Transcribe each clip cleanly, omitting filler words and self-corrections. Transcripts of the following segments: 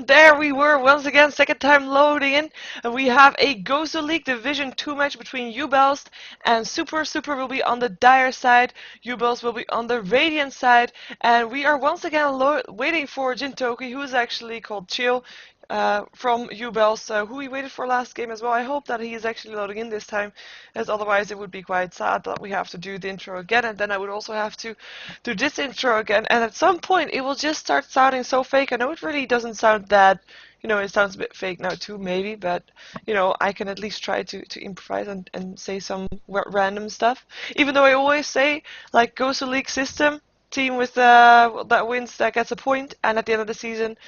there we were once again, second time loading in, and we have a GosuLeague Division 2 match between Uebelst and Super. Super will be on the Dire side, Uebelst will be on the Radiant side, and we are once again waiting for Jintoki, who is actually called Chill, from Uebelst, who we waited for last game as well. I hope that he is actually loading in this time, as otherwise it would be quite sad that we have to do the intro again, and then I would also have to do this intro again, and at some point it will just start sounding so fake. I know it really doesn't sound that, you know, it sounds a bit fake now too, maybe, but, you know, I can at least try to improvise and say some random stuff. Even though I always say, like, GosuLeague system, team with that wins, that gets a point, and at the end of the season,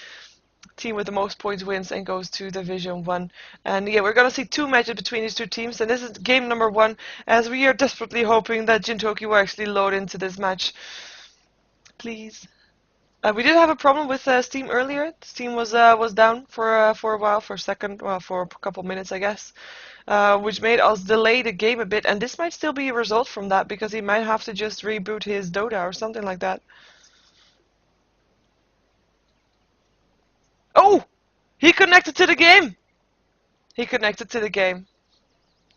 team with the most points wins and goes to Division 1. And yeah, we're gonna see two matches between these two teams, and this is game number 1, as we are desperately hoping that Jintoki will actually load into this match. Please. We did have a problem with Steam earlier. Steam was down for a while, for a couple minutes, I guess, which made us delay the game a bit. And this might still be a result from that, because he might have to just reboot his Dota or something like that. Oh, he connected to the game. He connected to the game.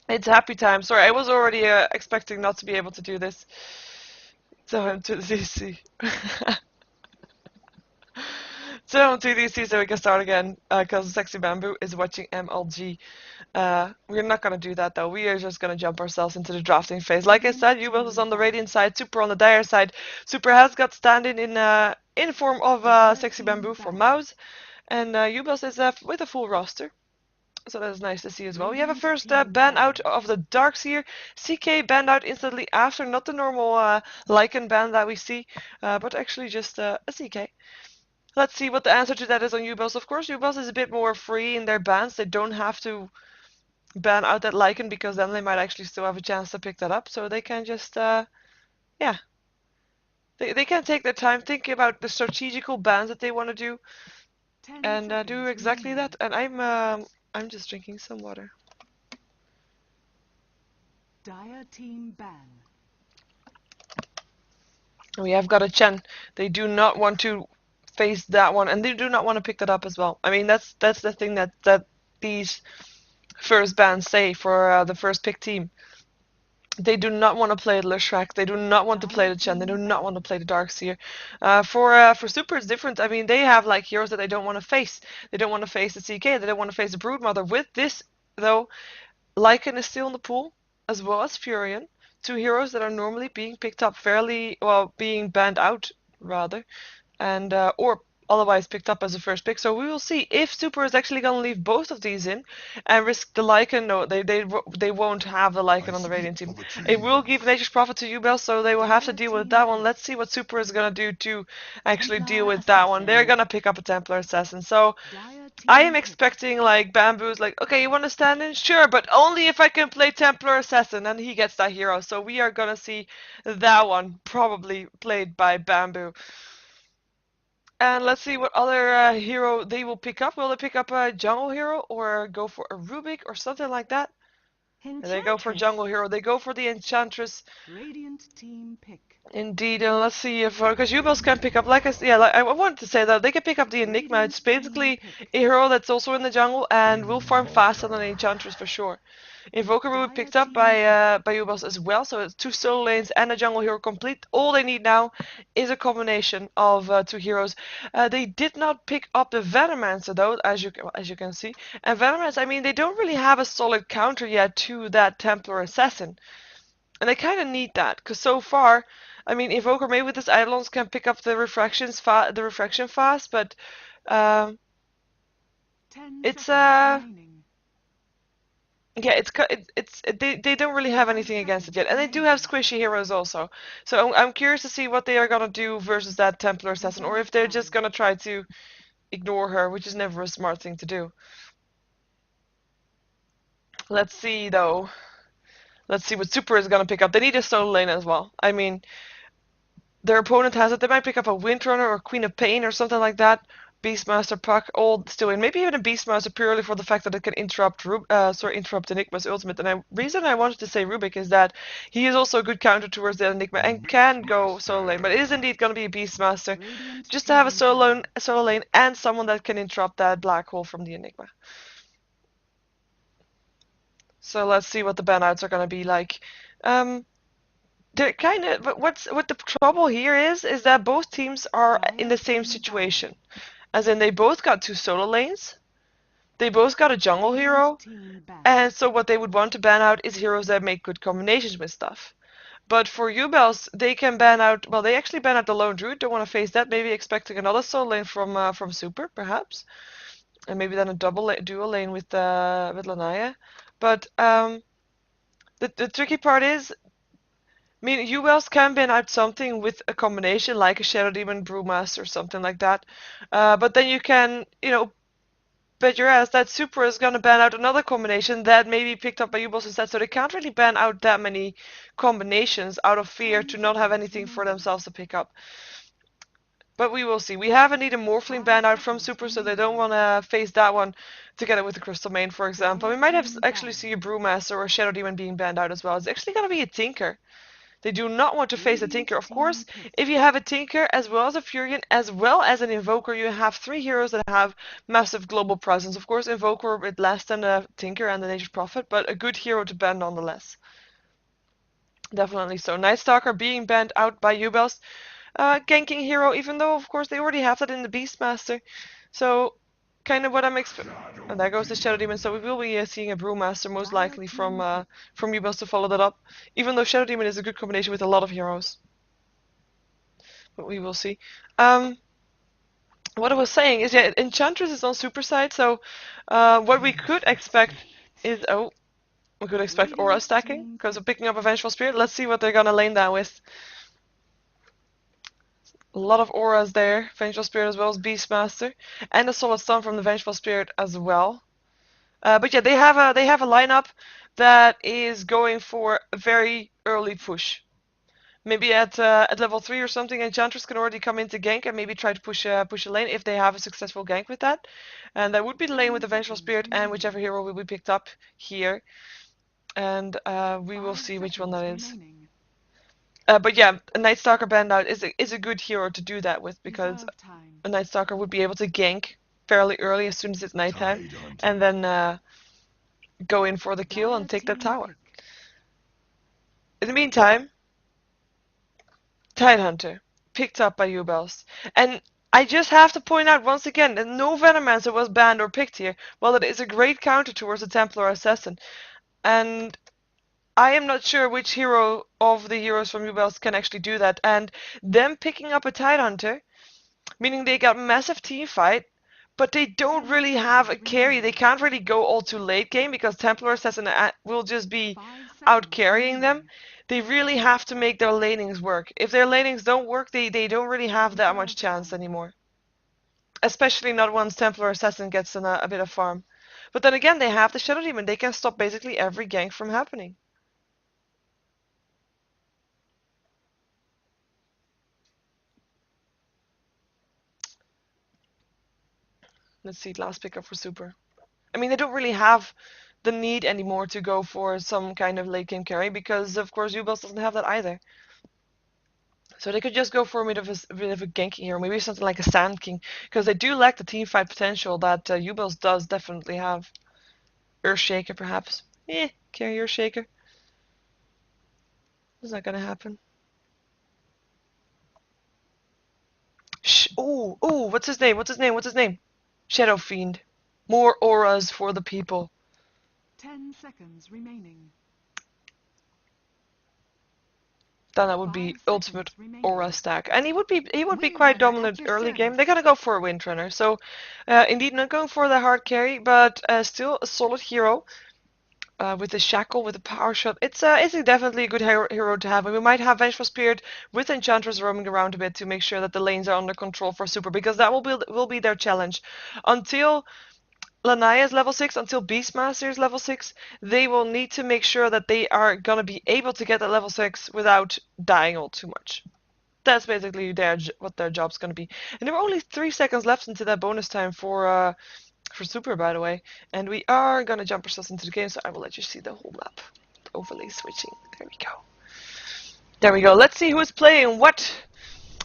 It's happy time. Sorry, I was already expecting not to be able to do this. Tell him to DC. So to DC so we can start again, because Sexy Bamboo is watching MLG. We're not gonna do that though. We are just gonna jump ourselves into the drafting phase. Like I said, Uebelst is on the Radiant side, Super on the Dire side. Super has got stand-in in form of Sexy Bamboo for Mouse, and Uebelst is with a full roster. So that's nice to see as well. We have a first ban out of the Darkseer. CK banned out instantly after, not the normal Lycan ban that we see, but actually just a CK. Let's see what the answer to that is on Uebelst. Of course, Uebelst is a bit more free in their bans. They don't have to ban out that Lycan, because then they might actually still have a chance to pick that up. So they can just, yeah. They can take their time, think about the strategical bans that they want to do, and do exactly that. And I'm just drinking some water. Dire team ban. We have got a Chen. They do not want to face that one, and they do not want to pick that up as well. I mean, that's the thing that these first bans say for the first pick team. They do not want to play the Leshrac. They do not want to play the Chen. They do not want to play the Darkseer. For Super, it's different. I mean, they have like heroes that they don't want to face. They don't want to face the CK. They don't want to face the Broodmother. With this, though, Lycan is still in the pool, as well as Furion. Two heroes that are normally being picked up fairly, well, being banned out, rather, and or otherwise picked up as a first pick. So we will see if Super is actually going to leave both of these in and risk the Lycan. No, they won't have the Lycan on the Radiant team. It will give Nature's Prophet to Uebelst, so they will have to deal with that one. Let's see what Super is going to do to actually deal with that one. They're going to pick up a Templar Assassin. So I am expecting, like, Bamboo's like, okay, you want to stand in? Sure, but only if I can play Templar Assassin, and he gets that hero. So we are going to see that one probably played by Bamboo. And let's see what other hero they will pick up. Will they pick up a jungle hero or go for a Rubik or something like that? They go for jungle hero. They go for the Enchantress. Radiant team pick. Indeed, and let's see if because Uebelst can pick up, like I wanted to say that they can pick up the Enigma. It's basically a hero that's also in the jungle and will farm faster than the Enchantress for sure. Invoker will be picked up by Uebelst as well, so it's 2 solo lanes and a jungle hero complete. All they need now is a combination of 2 heroes. They did not pick up the Venomancer though, as you can see. And Venomancer, I mean, they don't really have a solid counter yet to that Templar Assassin, and they kind of need that, because so far, I mean, Invoker maybe with his Eidolons can pick up the refraction fast, but it's yeah, they don't really have anything against it yet, and they do have squishy heroes also. So I'm curious to see what they are gonna do versus that Templar Assassin, or if they're just gonna try to ignore her, which is never a smart thing to do. Let's see though. Let's see what Super is gonna pick up. They need a solo lane as well. I mean, their opponent has it. They might pick up a Windrunner or Queen of Pain or something like that. Beastmaster, Puck, all still in. Maybe even a Beastmaster purely for the fact that it can interrupt interrupt Enigma's ultimate. And the reason I wanted to say Rubik is that he is also a good counter towards the Enigma and can go solo lane. But it is indeed going to be a Beastmaster, just to have a solo lane and someone that can interrupt that black hole from the Enigma. So let's see what the banouts are going to be like. They're kind of, but what the trouble here is that both teams are in the same situation. As in, they both got 2 solo lanes, they both got a jungle hero, and so what they would want to ban out is heroes that make good combinations with stuff. But for Uebelst, they can ban out, well, they actually ban out the lone druid, don't want to face that, maybe expecting another solo lane from Super, perhaps. And maybe then a dual lane with Lanaya. But the tricky part is, I mean, Uebelst can ban out something with a combination like a Shadow Demon Brewmaster or something like that. But then you can, bet your ass that Super is gonna ban out another combination that may be picked up by Uebelst instead. So they can't really ban out that many combinations out of fear to not have anything for themselves to pick up. But we will see. We have indeed a Morphling ban out from Super, so they don't want to face that one together with the Crystal Main, for example. We might have actually see a Brewmaster or a Shadow Demon being banned out as well. It's actually gonna be a Tinker. They do not want to face a Tinker. Of course, if you have a Tinker as well as a Furion as well as an Invoker, you have 3 heroes that have massive global presence. Of course, Invoker a bit less than a Tinker and the Nature's Prophet, but a good hero to ban nonetheless. Definitely so. Night Stalker being banned out by Uebelst. Ganking hero, even though, of course, they already have that in the Beastmaster. So, kind of what I'm expecting. And there goes the Shadow Demon. So we will be seeing a Brewmaster most likely from Uebelst to follow that up. Even though Shadow Demon is a good combination with a lot of heroes. But we will see. What I was saying is, yeah, Enchantress is on Super side. So what we could expect is, we could expect aura stacking because of picking up a Vengeful Spirit. Let's see what they're gonna lane that with. A lot of auras there, Vengeful Spirit as well as Beastmaster, and a Solid Stone from the Vengeful Spirit as well. But yeah, they have a lineup that is going for a very early push. Maybe at level 3 or something, Enchantress can already come into gank and maybe try to push a lane if they have a successful gank with that. And that would be the lane with the Vengeful Spirit and whichever hero will be picked up here. And we will see which one that is. But yeah, a Night Stalker band out is a good hero to do that with because a Night Stalker would be able to gank fairly early as soon as it's nighttime, and then go in for the kill and take that tower. In the meantime, Tidehunter picked up by Uebelst, and I just have to point out once again that no Venomancer was banned or picked here. Well, it is a great counter towards the Templar Assassin, and I am not sure which hero of the heroes from Uebelst can actually do that. And them picking up a Tidehunter, meaning they got massive team fight, but they don't really have a carry. They can't really go all too late game because Templar Assassin will just be out carrying them. They really have to make their lanings work. If their lanings don't work, they don't really have that much chance anymore. Especially not once Templar Assassin gets in a bit of farm. But then again, they have the Shadow Demon. They can stop basically every gank from happening. Let's see, last pickup for Super. I mean, they don't really have the need anymore to go for some kind of late game carry because, of course, Uebelst doesn't have that either. So they could just go for a bit of a ganking hero, maybe something like a Sand King, because they do lack the team fight potential that Uebelst does definitely have. Earthshaker, perhaps. Carry Earthshaker. Is that gonna happen? Oh, what's his name? What's his name? What's his name? Shadow Fiend. More auras for the people. 10 seconds remaining. Then that would be ultimate aura stack, and he would be quite dominant early game. They're gonna go for a Windrunner, so indeed not going for the hard carry, but still a solid hero with the shackle, with the power shot. It's definitely a good hero to have, and we might have Vengeful Spirit with Enchantress roaming around a bit to make sure that the lanes are under control for Super, because that will be their challenge until Lanaya is level 6, until Beastmaster is level 6, they will need to make sure that they are gonna be able to get that level 6 without dying all too much. That's basically what their job's gonna be. And there were only 3 seconds left into that bonus time for Super, by the way. And we are gonna jump ourselves into the game, so I will let you see the whole map. The overlay switching. There we go. There we go. Let's see who's playing what.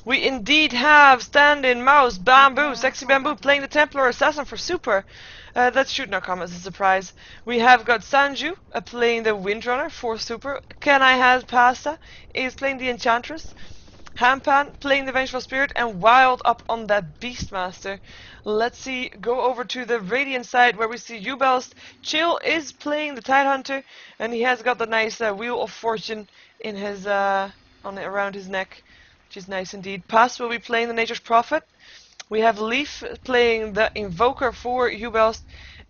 We indeed have Stand-in, Mouse, Bamboo, Sexy Bamboo playing the Templar Assassin for Super. That should not come as a surprise. We have got Sanju playing the Windrunner for Super. Kenai has Pasta is playing the Enchantress. Hampan playing the Vengeful Spirit, and Wild up on that Beastmaster. Let's see, go over to the Radiant side where we see Uebelst. Chill is playing the Tidehunter, and he has got the nice Wheel of Fortune in his around his neck, which is nice indeed. Pass will be playing the Nature's Prophet. We have Leaf playing the Invoker for Uebelst.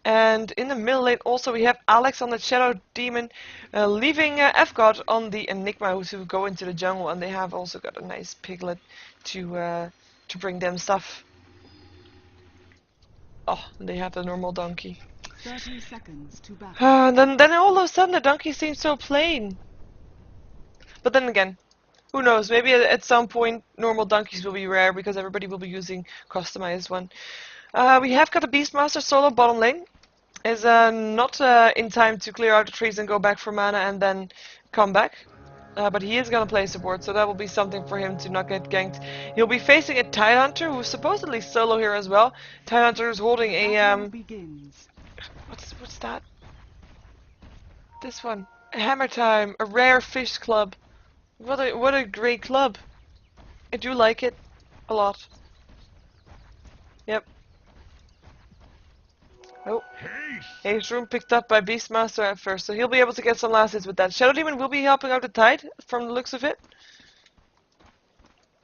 And in the middle lane also we have Alex on the Shadow Demon, leaving F-God on the Enigma who go into the jungle, and they have also got a nice piglet to bring them stuff. Oh, and they have the normal donkey. 30 seconds to battle. And then all of a sudden the donkey seems so plain. But then again, who knows, maybe at some point normal donkeys will be rare because everybody will be using customized one. We have got a Beastmaster solo bottom lane. Is not in time to clear out the trees and go back for mana and then come back. But he is gonna play support, so that will be something for him to not get ganked. He'll be facing a Tidehunter who's supposedly solo here as well. Tidehunter is holding a what's that? This one. A Hammer Time, a rare fish club. What a great club. I do like it a lot. Yep. Oh, Haste Room picked up by Beastmaster at first, so he'll be able to get some last hits with that. Shadow Demon will be helping out the Tide, from the looks of it.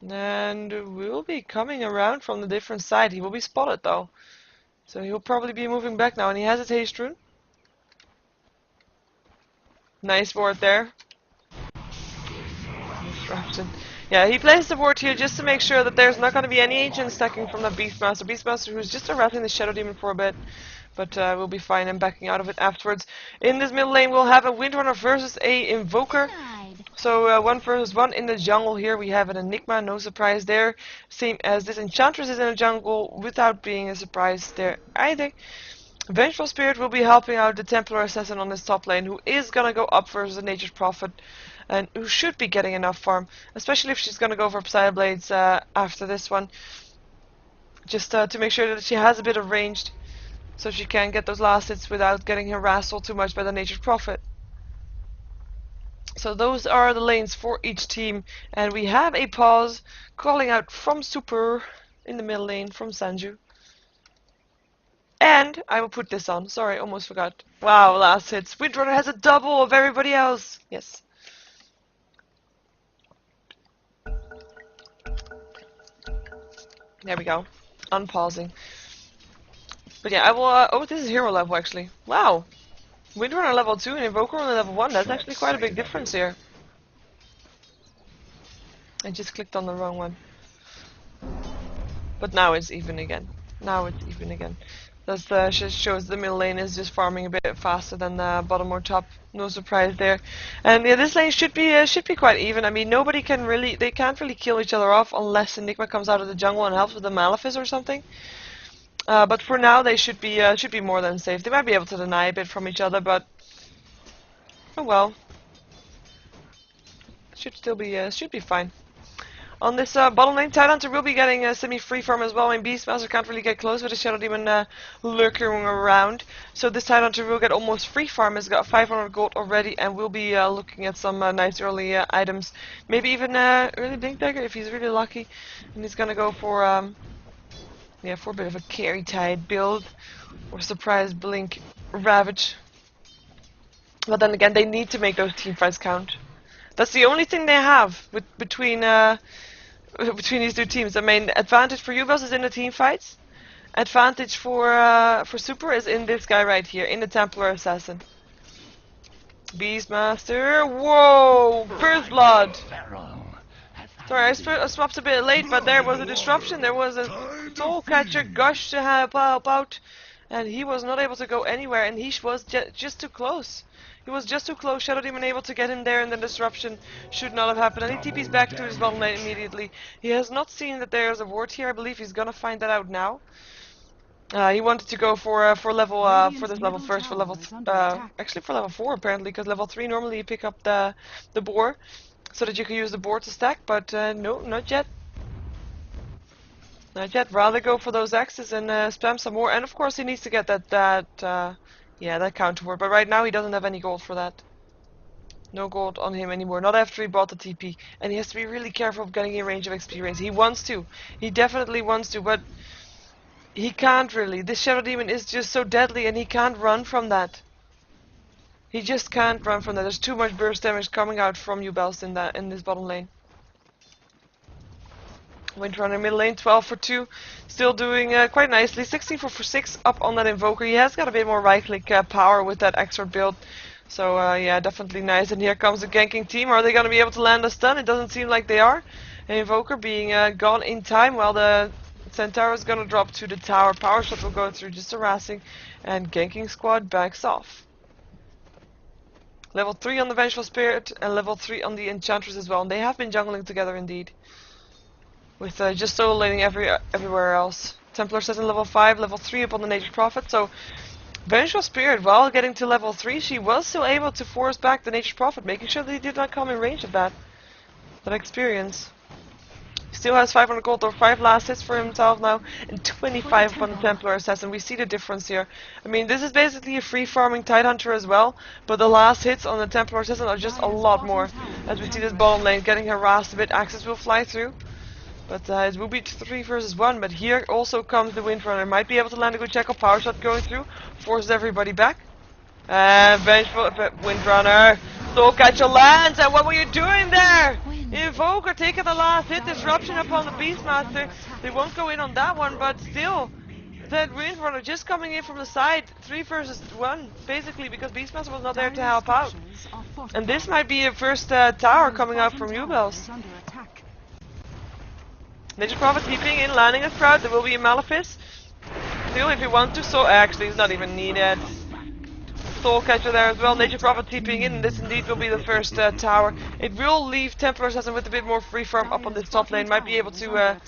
And will be coming around from the different side. He will be spotted though. So he'll probably be moving back now, and he has his Haste Rune. Nice ward there. Disruption. Yeah, he plays the ward here just to make sure that there's not going to be any ancient stacking from the Beastmaster. Beastmaster who's just harassing the Shadow Demon for a bit. But we'll be fine and backing out of it afterwards. In this middle lane we'll have a Windrunner versus a Invoker. So 1 versus 1 in the jungle here. We have an Enigma, no surprise there. Same as this Enchantress is in the jungle without being a surprise there either. Vengeful Spirit will be helping out the Templar Assassin on this top lane, who is gonna go up versus the Nature's Prophet, and who should be getting enough farm, especially if she's gonna go for Psyblades after this one. Just to make sure that she has a bit of ranged, so she can get those last hits without getting harassed too much by the Nature's Prophet. So those are the lanes for each team, and we have a pause calling out from Super in the middle lane from Sanju. And I will put this on. Sorry, almost forgot. Wow, last hits. Windrunner has a double of everybody else. Yes. There we go. Unpausing. But yeah, I will. Oh, this is hero level actually. Wow. Windrunner level 2 and Invoker on level 1. That's actually quite a big difference here. I just clicked on the wrong one. But now it's even again. Now it's even again. That just shows the middle lane is just farming a bit faster than the bottom or top. No surprise there. And yeah, this lane should be quite even. I mean, they can't really kill each other off unless Enigma comes out of the jungle and helps with the Malefice or something. But for now, they should be more than safe. They might be able to deny a bit from each other, but oh well. Should be fine. On this bottom lane, Tidehunter will be getting a semi-free farm as well. I mean, Beastmaster can't really get close with the Shadow Demon lurking around. So this Tidehunter will get almost free farm. He's got 500 gold already, and we'll be looking at some nice early items. Maybe even early Blink Dagger if he's really lucky. And he's gonna go for for a bit of a carry Tide build or surprise Blink Ravage. But then again, they need to make those team fights count. That's the only thing they have between these two teams. I mean, advantage for Uebelst is in the team fights. Advantage for Super is in this guy right here, in the Templar Assassin. Beastmaster, whoa, First Blood. Sorry, I swapped a bit late, but there was a disruption. There was a Soul Catcher Gush to help out, And he was not able to go anywhere, and he was just too close. He was just too close. Shadow Demon able to get him there, and the disruption should not have happened. And he TP's back to his bottom lane immediately. He has not seen that there's a ward here. I believe he's gonna find that out now. He wanted to go for level for this level first, for level actually for level 4 apparently, because level 3 normally you pick up the boar so that you can use the boar to stack, but no, not yet. Not yet. Rather go for those axes and spam some more. And of course he needs to get that counter ward. But right now he doesn't have any gold for that. No gold on him anymore. Not after he bought the TP. And he has to be really careful of getting in range of experience. He wants to. He definitely wants to, but he can't really. This Shadow Demon is just so deadly, and he can't run from that. He just can't run from that. There's too much burst damage coming out from Uebelst in this bottom lane. Windrunner middle lane, 12 for 2, still doing quite nicely. 16 for 6 up on that Invoker. He has got a bit more right-click power with that extra build. So yeah, definitely nice. And here comes the ganking team. Are they going to be able to land a stun? It doesn't seem like they are. An Invoker being gone in time while the Centaur is going to drop to the tower. Power shot will go through, just harassing. And ganking squad backs off. Level 3 on the Vengeful Spirit and level 3 on the Enchantress as well. And they have been jungling together indeed. With just solo laning everywhere else. Templar says in level 5, level 3 up on the Nature's Prophet. So, Vengeful Spirit, while getting to level 3, she was still able to force back the Nature's Prophet, making sure that he did not come in range of that experience. Still has 500 gold or 5 last hits for himself now, and 25 on the Templar Assassin. We see the difference here. I mean, this is basically a free farming Tidehunter as well, but the last hits on the Templar Assassin are just a lot more. As we see this bottom lane getting harassed a bit, axes will fly through. But it will be 3 versus 1, but here also comes the Windrunner. Might be able to land a good jackal power shot going through. Forces everybody back. Vengeful Windrunner. Soul Catcher lands, and what were you doing there? Invoker taking the last hit, disruption upon the Beastmaster. They won't go in on that one, but still. That Windrunner just coming in from the side. 3 versus 1, basically, because Beastmaster was not there to help out. And this might be a first tower coming out from Uebelst. Nature's Prophet TPing in, landing a Sprout. There will be a Malefice. Still, if you want to, so actually it's not even needed. Soul Catcher there as well. Nature's Prophet TPing in. This indeed will be the first tower. It will leave Templar Assassin with a bit more free farm up on this top lane. Might be able to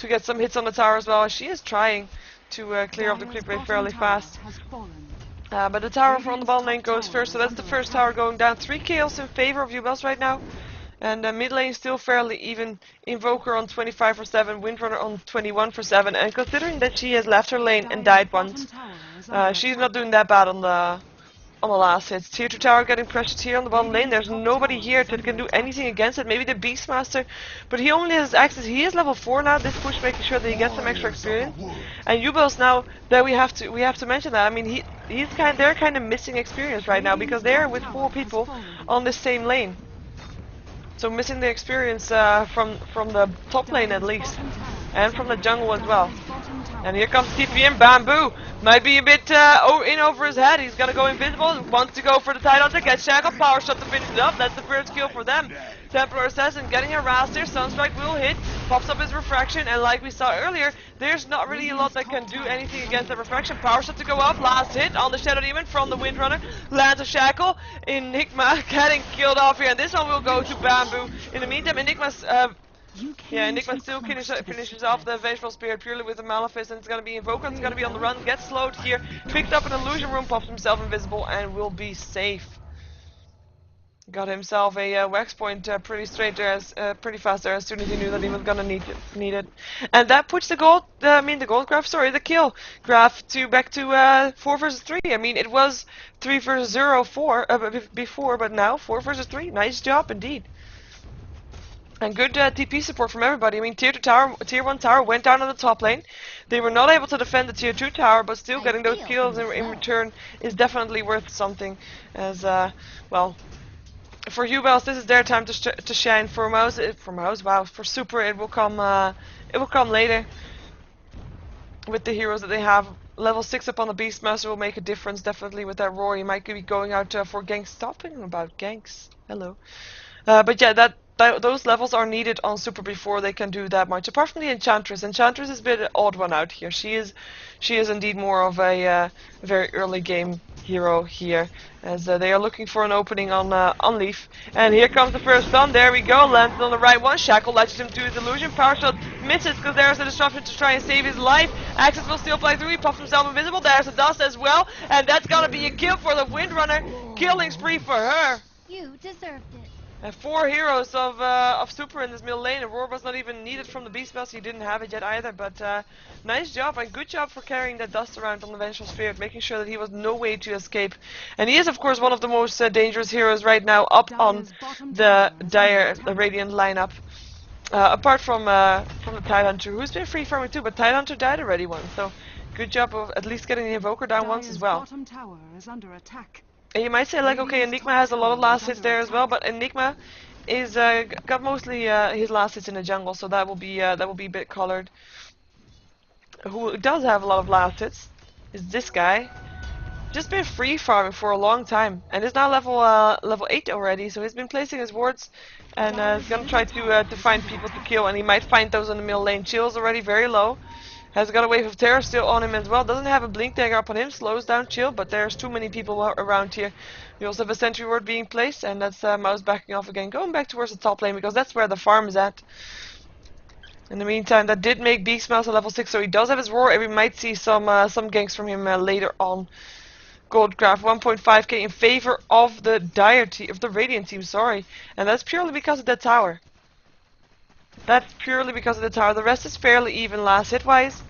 get some hits on the tower as well. She is trying to clear off the creep wave fairly fast. But the tower from the bottom lane goes first, so that's the first tower going down. 3 kills in favor of Uebelst right now. And mid lane still fairly even. Invoker on 25 for 7, Windrunner on 21 for 7. And considering that she has left her lane and died once, she's not doing that bad on the last hits. Tier 2 tower getting pressured here on the bottom lane. There's nobody here that can do anything against it. Maybe the Beastmaster, but he only has access. He is level 4 now. This push making sure that he gets some extra experience. And Uebelst now, that we have to mention that. I mean, they're kind of missing experience right now because they're with 4 people on the same lane. So missing the experience from the top lane at least, and from the jungle as well. And here comes TPM Bamboo. Might be a bit in over his head. He's gonna go invisible. Wants to go for the Tidehunter. Gets Shackle power shot to finish it up. That's the first kill for them. Templar Assassin getting harassed there. Sunstrike will hit. Pops up his refraction, and like we saw earlier, there's not really a lot that can do anything against that refraction. Power shot to go up. Last hit on the Shadow Demon from the Windrunner. Lands a Shackle. Enigma getting killed off here, and this one will go to Bamboo. In the meantime, Enigma's Enigma still finishes off the Vengeful Spirit purely with the Malefice, and it's gonna be Invoker. It's gonna be on the run. Gets slowed here. Picked up an illusion room. Pops himself invisible and will be safe. Got himself a wax point pretty straight there, pretty fast there, as soon as he knew that he was gonna need it. And that puts the kill graph back to 4 versus 3. I mean, it was 3 versus 0 before, but now 4 versus 3. Nice job indeed. And good TP support from everybody. I mean, tier 1 tower went down on the top lane. They were not able to defend the tier 2 tower, but still getting those kills in return is definitely worth something. As well. For Uebelst, this is their time to shine. For Super, it will come later with the heroes that they have. Level 6 up on the Beastmaster will make a difference definitely with that roar. He might be going out for ganks. Stop thinking about ganks. Hello. But yeah, those levels are needed on Super before they can do that much. Apart from the Enchantress. Enchantress is a bit an odd one out here. She is indeed more of a very early game hero here, as they are looking for an opening on Leaf. And here comes the first stun. There we go. Lands on the right one. Shackle latches him to his illusion. Power shot misses because there's a disruption to try and save his life. Axis will still play through. He pops himself invisible. There's a dust as well, and that's gonna be a kill for the Windrunner. Killing spree for her. You deserved it. And 4 heroes of Super in this middle lane. Aurora was not even needed from the Beast Master. He didn't have it yet either. But nice job and good job for carrying that dust around on the Vengeful Spirit, making sure that he was no way to escape. And he is, of course, one of the most dangerous heroes right now up on the Radiant lineup. Apart from the Tidehunter, who's been free farming too, but Tidehunter died already once. So good job of at least getting the Invoker down once as well. Bottom tower is under attack. And you might say, like, okay, Enigma has a lot of last hits there as well, but Enigma is got mostly his last hits in the jungle, so that will be a bit colored. Who does have a lot of last hits is this guy. Just been free farming for a long time, and is now level 8 already. So he's been placing his wards, and is gonna try to find people to kill, and he might find those in the middle lane. Chill's already very low. Has got a wave of terror still on him as well. Doesn't have a blink dagger up on him. Slows down Chill, but there's too many people around here. We also have a sentry ward being placed, and that's Mouse backing off again. Going back towards the top lane, because that's where the farm is at. In the meantime, that did make Beastmaster level 6, so he does have his roar, and we might see some ganks from him later on. Goldcraft 1.5k in favor of the Radiant team, sorry. And that's purely because of the tower. That's purely because of the tower. The rest is fairly even last hit-wise.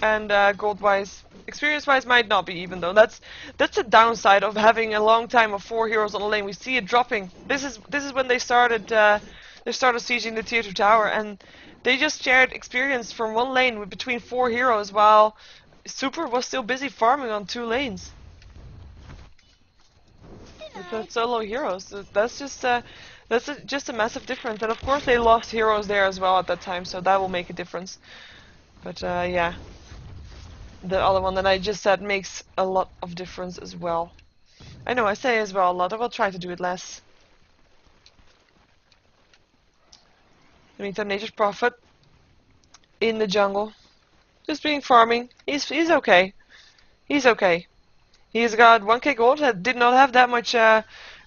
And gold-wise. Experience-wise might not be even though. That's the downside of having a long time of 4 heroes on the lane. We see it dropping. This is when they started sieging the tier 2 tower, and they just shared experience from one lane between 4 heroes while Super was still busy farming on 2 lanes. With the solo heroes. That's just a massive difference, and of course they lost heroes there as well at that time, so that will make a difference. But yeah, the other one that I just said makes a lot of difference as well. I know I say as well a lot, I will try to do it less. In the meantime, Nature's Prophet in the jungle, just being farming. He's okay. He's okay. He's got 1k gold. Did not have that much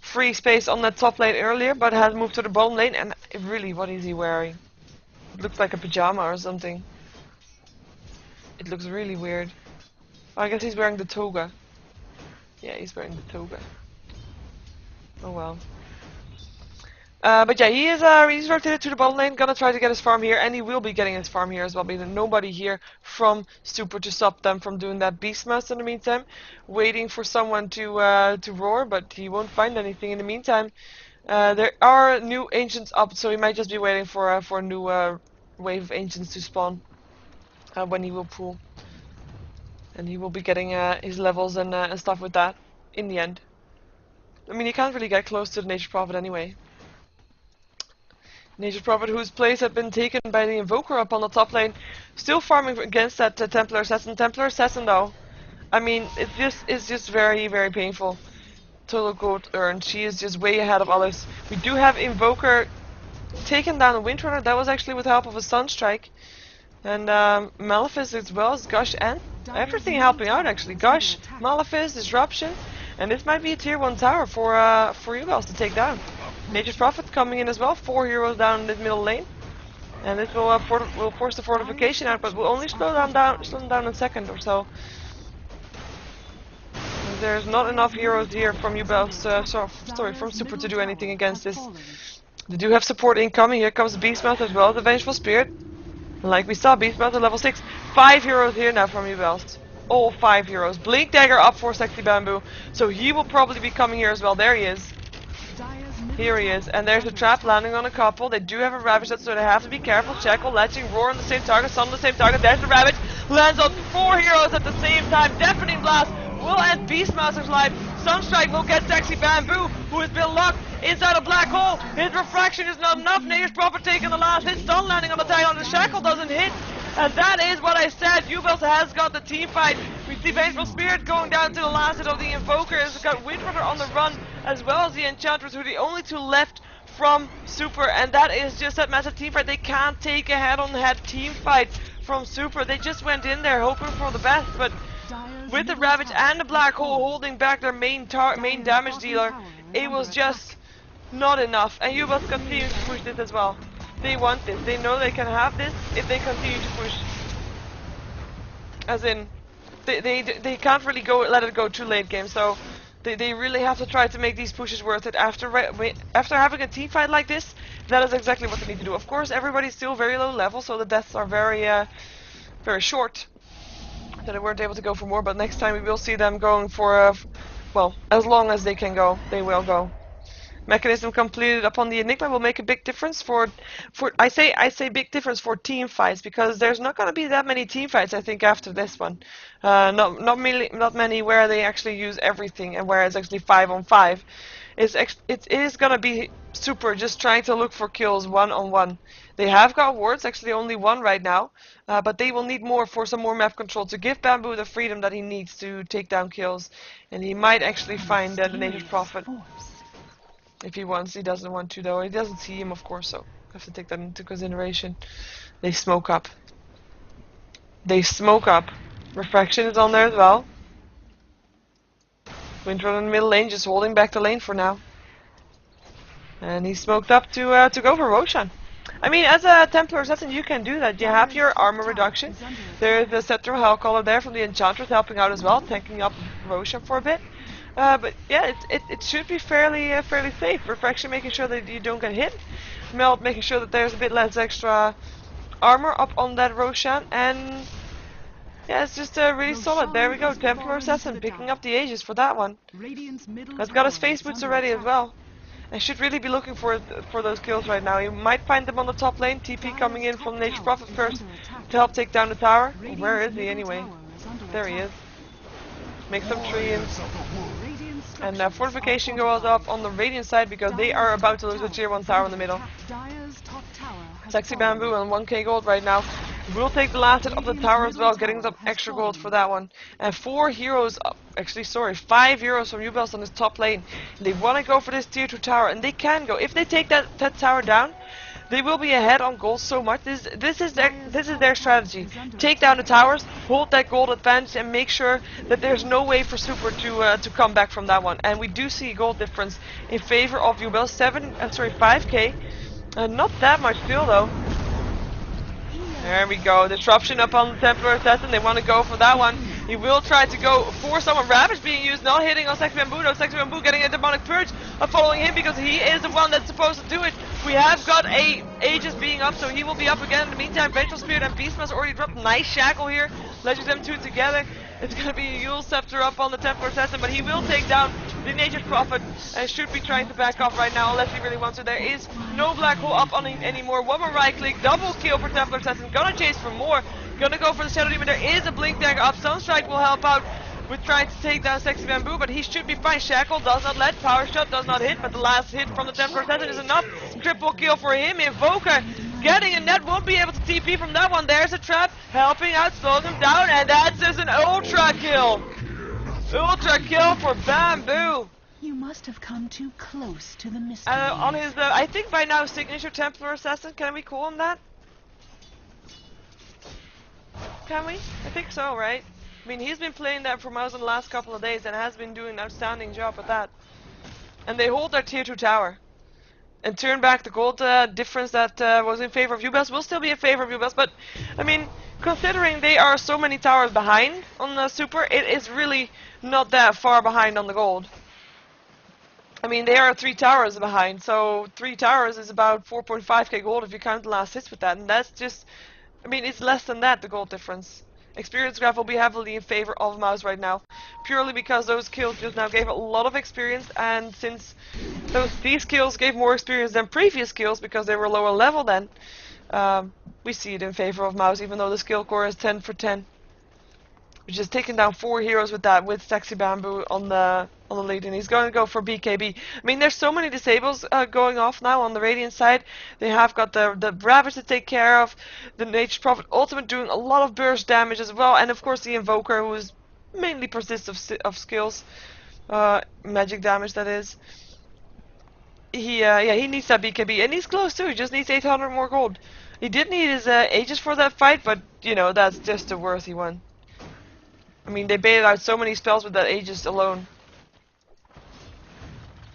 free space on that top lane earlier, but has moved to the bottom lane. And really, what is he wearing? It looks like a pajama or something. It looks really weird. Oh, I guess he's wearing the toga. Yeah, he's wearing the toga. Oh well. But yeah, he's rotated to the bottom lane, gonna try to get his farm here, and he will be getting his farm here as well, because nobody here from Super to stop them from doing that Beastmaster in the meantime. Waiting for someone to roar, but he won't find anything in the meantime. There are new ancients up, so he might just be waiting for a new wave of ancients to spawn when he will pull. And he will be getting his levels and stuff with that in the end. I mean, he can't really get close to the Nature's Prophet anyway. Nature's Prophet, whose place had been taken by the Invoker up on the top lane, still farming against that Templar Assassin. Templar Assassin, though, I mean, it's just very, very painful. Total gold earned. She is just way ahead of others. We do have Invoker taken down the Windrunner. That was actually with the help of a Sunstrike. And Malefice as well as Gush and everything helping out actually. Gush, Malefice, Disruption, and this might be a tier 1 tower for Uebelst to take down. Nature's Prophet coming in as well, 4 heroes down in the middle lane, and this will force the fortification out, but will only slow them down in a second or so. There's not enough heroes here from Uebelst, from Super to do anything against this. They do have support incoming. Here comes the Beastmaster as well, the Vengeful Spirit. And like we saw, Beastmaster level 6. 5 heroes here now from Uebelst. All 5 heroes. Blink Dagger up for Sexy Bamboo, so he will probably be coming here as well. There he is. Here he is, and there's a trap landing on a couple. They do have a Ravage, so they have to be careful. Shackle, Latching, Roar on the same target, Sun on the same target. There's the Ravage, lands on 4 heroes at the same time. Deafening Blast will end Beastmaster's life. Sunstrike will get Sexy Bamboo, who has been locked inside a black hole. His refraction is not enough. Nature's Prophet taking the last hit. Stun landing on the tag on the Shackle doesn't hit. And that is what I said. Uebelst has got the team fight. We see Vengeful Spirit going down to the last hit of the Invoker. Has got Windrunner on the run. as well as the Enchantress, who are the only two left from Super, and that is just that massive team fight. They can't take a head-on-head team fight from Super. They just went in there hoping for the best, but with the Ravage and the Black Hole holding back their main damage dealer, it was just not enough. And Uebelst continue to push this as well. They want this. They know they can have this if they continue to push. As in, they can't really let it go too late game. So they really have to try to make these pushes worth it. After having a team fight like this, that is exactly what they need to do. Of course, everybody's still very low level, so the deaths are very short. That they weren't able to go for more, but next time we will see them going for, well, as long as they can go, they will go. Mechanism completed upon the Enigma will make a big difference for I say big difference for team fights, because there's not going to be that many team fights I think after this one. Not many where they actually use everything and where it's actually 5-on-5. It is going to be Super just trying to look for kills one-on-one. They have got wards, actually only one right now, but they will need more for some more map control to give Bamboo the freedom that he needs to take down kills, and he might actually find the Native Prophet. If he wants, he doesn't want to though. He doesn't see him, of course, so have to take that into consideration. They smoke up. They smoke up. Refraction is on there as well. Winter in the middle lane, just holding back the lane for now. And he smoked up to go for Roshan. I mean, as a Templar Assassin, you can do that. You have your armor reduction. There's the Sceptral Hellcaller there from the Enchantress helping out as well, tanking up Roshan for a bit. But yeah, it should be fairly safe. Refraction making sure that you don't get hit. Melt making sure that there's a bit less extra armor up on that Roshan, and yeah, it's just really solid. There we go, Templar Assassin picking up the Aegis for that one. Has got his face boots already as well. I should really be looking for those kills right now. You might find them on the top lane. TP coming in from Nature Prophet first to help take down the tower. Where is he anyway? There he is. Make some trees. And fortification goes up on the Radiant side because they are about to lose the tier 1 tower in the middle. Sexy Bamboo on 1k gold right now. We'll take the last hit of the tower as well, getting some extra gold for that one. And 5 heroes from Uebelst on this top lane. They want to go for this tier 2 tower, and they can go. If they take that tower down, they will be ahead on gold so much. This is their strategy. Take down the towers, hold that gold advantage, and make sure that there's no way for Super to come back from that one. And we do see gold difference in favor of Uebelst. 5k. Not that much still though. There we go. Disruption up on the Templar Assassin. They want to go for that one. He will try to go for someone. Ravage being used, not hitting on Sexy Bamboo though. Sexy Bamboo getting a Demonic Purge following him because he is the one that's supposed to do it. We have got a Aegis being up, so he will be up again. In the meantime, Vengeful Spirit and Beastmaster already dropped. Nice Shackle here. Ledgers them two together. It's going to be a Yule Scepter up on the Templar Assassin, but he will take down the Nature Prophet and should be trying to back off right now unless he really wants to. There is no Black Hole up on him anymore. One more right click, double kill for Templar Assassin. Gonna chase for more. Gonna go for the Shadow Demon. There is a Blink Dagger up. Sunstrike will help out with trying to take down Sexy Bamboo, but he should be fine. Shackle does not let. Power Shot does not hit, but the last hit from the Templar Assassin is enough. Triple kill for him. Invoker getting a net, won't be able to TP from that one. There's a trap, helping out, slowing him down, and that's just an ultra kill. Ultra kill for Bamboo. You must have come too close to the mystery. On his, I think by now, signature Templar Assassin. Can we call him that? Can we? I think so, right? I mean, he's been playing that for Mouse in the last couple of days and has been doing an outstanding job at that. And they hold their tier 2 tower. And turn back the gold difference that was in favor of Uebelst will still be in favor of Uebelst, but I mean, considering they are so many towers behind on the Super, it is really not that far behind on the gold. I mean, they are 3 towers behind, so 3 towers is about 4.5k gold if you count the last hits with that, and that's just, I mean, it's less than that, the gold difference. Experience graph will be heavily in favor of Mouse right now, purely because those kills just now gave a lot of experience, and since these kills gave more experience than previous kills because they were lower level then, we see it in favor of Mouse, even though the skill core is 10 for 10. We're just taking down 4 heroes with that, with Sexy Bamboo on the lead, and he's going to go for BKB. I mean, there's so many disables going off now on the Radiant side. They have got the Ravage to take care of, the Nature Prophet Ultimate doing a lot of burst damage as well, and of course the Invoker, who is mainly persists of skills. Magic damage, that is. He needs that BKB, and he's close too. He just needs 800 more gold. He did need his Aegis for that fight, but you know, that's just a worthy one. I mean, they baited out so many spells with that Aegis alone,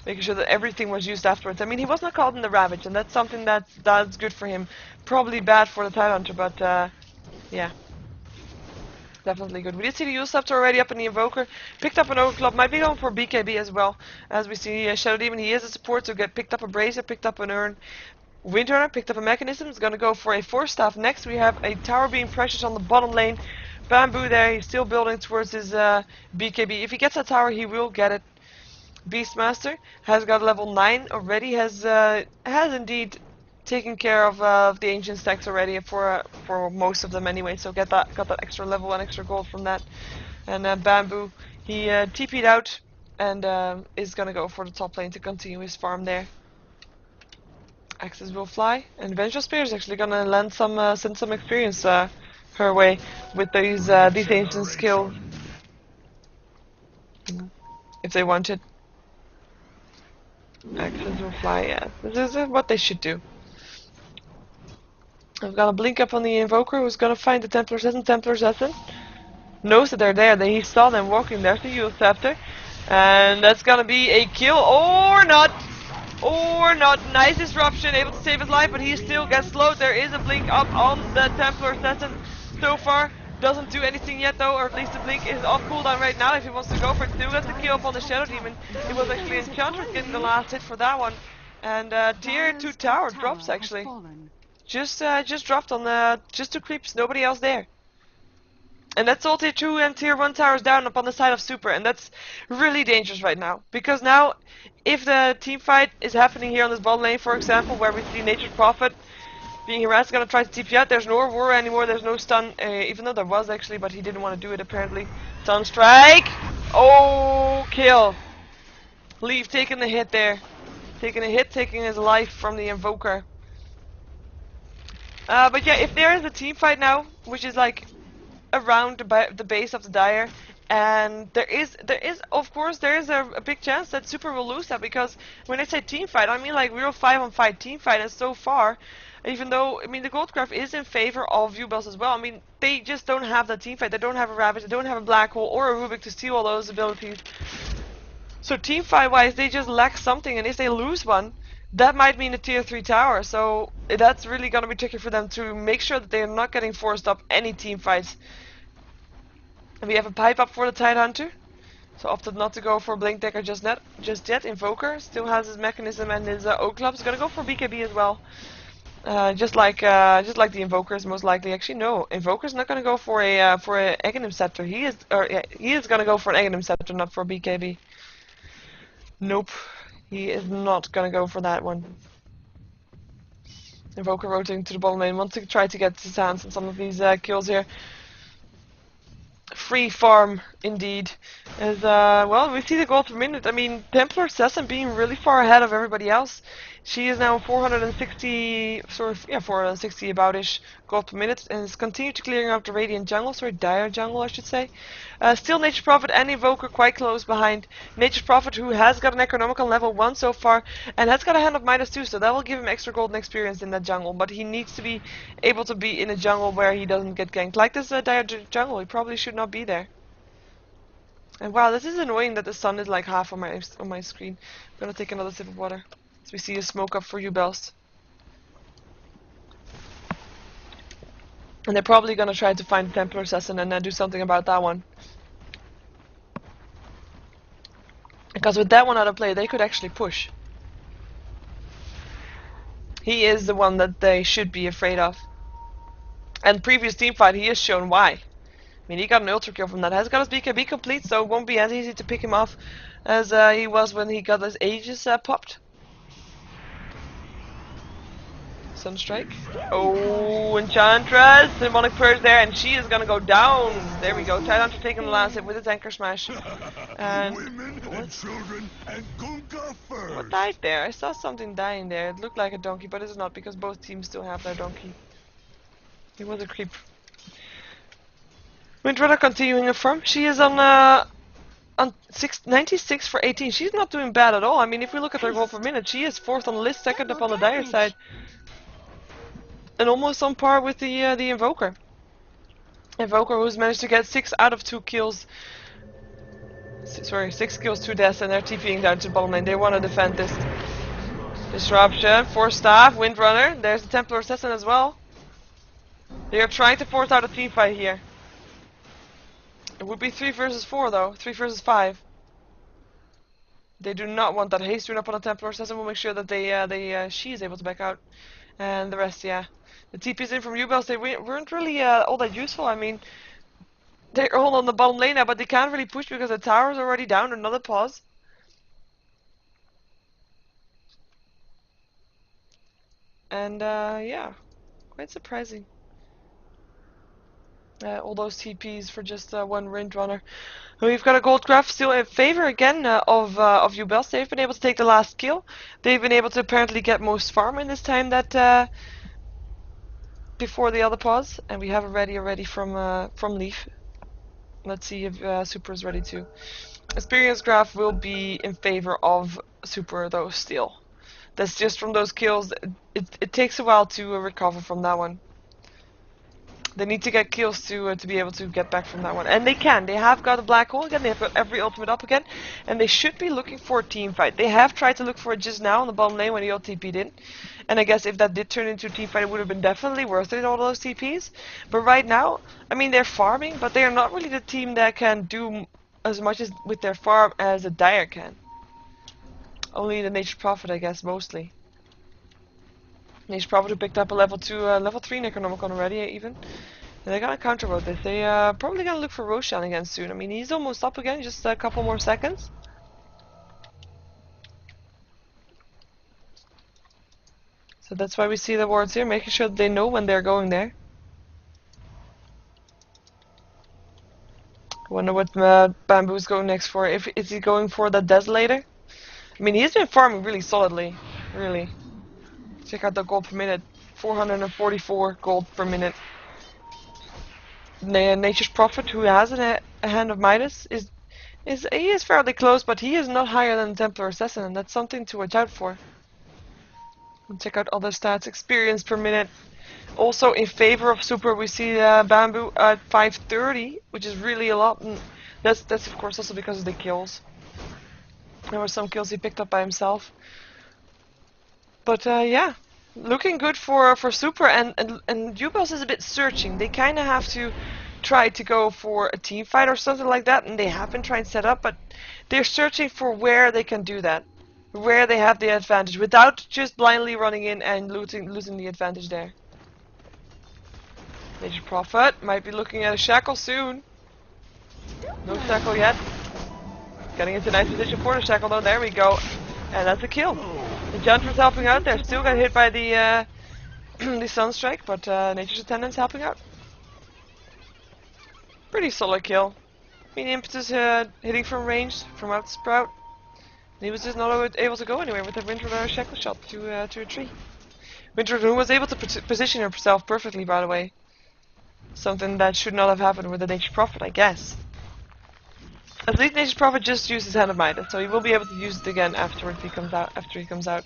making sure that everything was used afterwards. I mean, he was not caught in the Ravage, and that's something that's good for him. Probably bad for the Tidehunter, but yeah. Definitely good. We did see the Uebelst already up in the Invoker. Picked up an Overclock. Might be going for BKB as well. As we see Shadow Demon, he is a support, so picked up a Brazier, picked up an Urn. Windrunner picked up a Mechanism. Is going to go for a Force Staff. Next we have a Tower Beam Precious on the bottom lane. Bamboo there. He's still building towards his BKB. If he gets that tower, he will get it. Beastmaster has got level 9 already. Has indeed taken care of the ancient stacks already for most of them anyway. So got that extra level and extra gold from that. And Bamboo, he TP'd out and is gonna go for the top lane to continue his farm there. Axes will fly, and Vengeful Spear is actually gonna land send some experience her way with these ancient skills if they want it. Axes will fly. Yeah, this is what they should do. I've got a blink up on the Invoker who's gonna find the Templar Assassin. Templar Assassin knows that they're there, that he saw them walking. There's the Uebelst. And that's gonna be a kill, or not! Or not. Nice disruption, able to save his life, but he still gets slowed. There is a blink up on the Templar Assassin so far. Doesn't do anything yet though, or at least the blink is off cooldown right now if he wants to go for it. Still gets the kill up on the Shadow Demon. It was actually Enchantress getting the last hit for that one. And tier 2 tower drops actually. Just dropped on just 2 creeps, nobody else there. And that's all tier 2 and tier 1 towers down up on the side of Super, and that's really dangerous right now. Because now, if the team fight is happening here on this bottom lane, for example, where we see Nature's Prophet being harassed, gonna try to TP out, there's no Aurora anymore, there's no stun, even though there was actually, but he didn't want to do it apparently. Stun strike! Oh, kill! Leaf taking the hit there. Taking a hit, taking his life from the Invoker. But yeah, if there is a team fight now, which is like around the base of the Dire, and there is of course a big chance that Super will lose that, because when I say team fight, I mean like real 5-on-5 team fight, and so far, even though, I mean, the Gold Graph is in favor of Uebelst as well, I mean, they just don't have that team fight, they don't have a Ravage, they don't have a Black Hole or a Rubik to steal all those abilities. So team fight wise, they just lack something, and if they lose one, that might mean a tier 3 tower, so that's really gonna be tricky for them to make sure that they are not getting forced up any team fights. And we have a pipe up for the Tidehunter, so opted not to go for Blink Decker just yet. Invoker still has his Mechanism and his Oak Club. He's gonna go for BKB as well, just like the Invokers most likely. Actually, no, Invoker's not gonna go for a Aghanim Scepter. He is gonna go for an Aghanim Scepter, not for BKB. Nope, he is not gonna go for that one. Invoker rotating to the bottom lane, wants to try to get his hands on some of these kills here. Free farm, indeed. As well, we see the gold per minute. I mean, Templar Assassin being really far ahead of everybody else. She is now 460, 460 about-ish gold per minute, and is continued to clearing out the Radiant jungle, Dire jungle, I should say. Still Nature's Prophet and Invoker quite close behind. Nature's Prophet, who has got an economical level 1 so far, and has got a hand of -2, so that will give him extra golden experience in that jungle, but he needs to be able to be in a jungle where he doesn't get ganked. Like this Dire jungle, he probably should not be there. And wow, this is annoying that the sun is like half on my screen. I'm gonna take another sip of water. So we see a smoke up for Uebelst. And they're probably gonna try to find the Templar Assassin and do something about that one. Because with that one out of play, they could actually push. He is the one that they should be afraid of. And previous team fight, he has shown why. I mean, he got an ultra kill from that. Has got his BKB complete, so it won't be as easy to pick him off as he was when he got his Aegis popped. Sunstrike. Oh, Enchantress! Demonic Purge there, and she is gonna go down. There we go. Tidehunter taking the last hit with his Anchor Smash. And what died there? I saw something dying there. It looked like a donkey, but it's not, because both teams still have their donkey. It was a creep. Windrunner continuing her farm. She is on 96 for 18. She's not doing bad at all. I mean, if we look at her gold per minute, she is 4th on the list, 2nd up on the dire side, and almost on par with the Invoker. Invoker, who's managed to get 6 out of 2 kills. Sorry, 6 kills, 2 deaths, and they're TPing down to bottom lane. They want to defend this. Disruption, Force Staff, Windrunner. There's the Templar Assassin as well. They are trying to force out a team fight here. It would be 3 versus 4 though, 3 versus 5. They do not want that haste rune up on a Templar Assassin. We'll make sure that she is able to back out. And the rest, yeah. The TPs in from Uebelst, they weren't really all that useful. I mean, they're all on the bottom lane now, but they can't really push because the tower is already down. Another pause. And yeah, quite surprising. All those TPs for just one Windrunner. We've got a gold graph still in favor again of Uebelst. They've been able to take the last kill. They've been able to apparently get most farm in this time that before the other pause, and we have a ready already from Leaf. Let's see if Super is ready too. Experience graph will be in favor of Super though still. That's just from those kills. It takes a while to recover from that one. They need to get kills to be able to get back from that one. And they can. They have got a black hole again. They have got every ultimate up again. And they should be looking for a team fight. They have tried to look for it just now on the bottom lane when the ult TP'd in. And I guess if that did turn into a team fight, it would have been definitely worth it, all those TPs. But right now, I mean, they're farming, but they are not really the team that can do as much as with their farm as a Dire can. Only the Nature's Prophet, I guess, mostly. Nature's Prophet who picked up a level 2, level 3 Necronomicon already, even. And they're gonna counter vote this. They probably gonna look for Roshan again soon. I mean, he's almost up again, just a couple more seconds. So that's why we see the wards here, making sure that they know when they're going there. I wonder what Bamboo's going next for. Is he going for the Desolator? I mean, he's been farming really solidly, really. Check out the gold per minute, 444 gold per minute. Nature's Prophet, who has a hand of Midas, he is fairly close, but he is not higher than Templar Assassin, and that's something to watch out for. And check out other stats. Experience per minute. Also in favor of Super, we see Bamboo at 530, which is really a lot. And that's of course also because of the kills. There were some kills he picked up by himself. But yeah, looking good for Super, and Uebelst is a bit searching. They kind of have to try to go for a team fight or something like that, and they have been trying to set up, but they're searching for where they can do that. Where they have the advantage, without just blindly running in and losing the advantage there. Nature's Prophet might be looking at a shackle soon. No shackle yet. Getting into a nice position for the shackle though, there we go. And that's a kill. The Jantras helping out, they're still got hit by the the Sunstrike, but Nature's Attendant's helping out. Pretty solid kill. I mean, Impetus hitting from range, from out Sprout. He was just not able to go anywhere with the Windrunner shackle shot to a tree. Windrunner was able to position herself perfectly, by the way. Something that should not have happened with the Nature's Prophet, I guess. At least Nature's Prophet just used his Hand of Midas, so he will be able to use it again afterwards. After he comes out.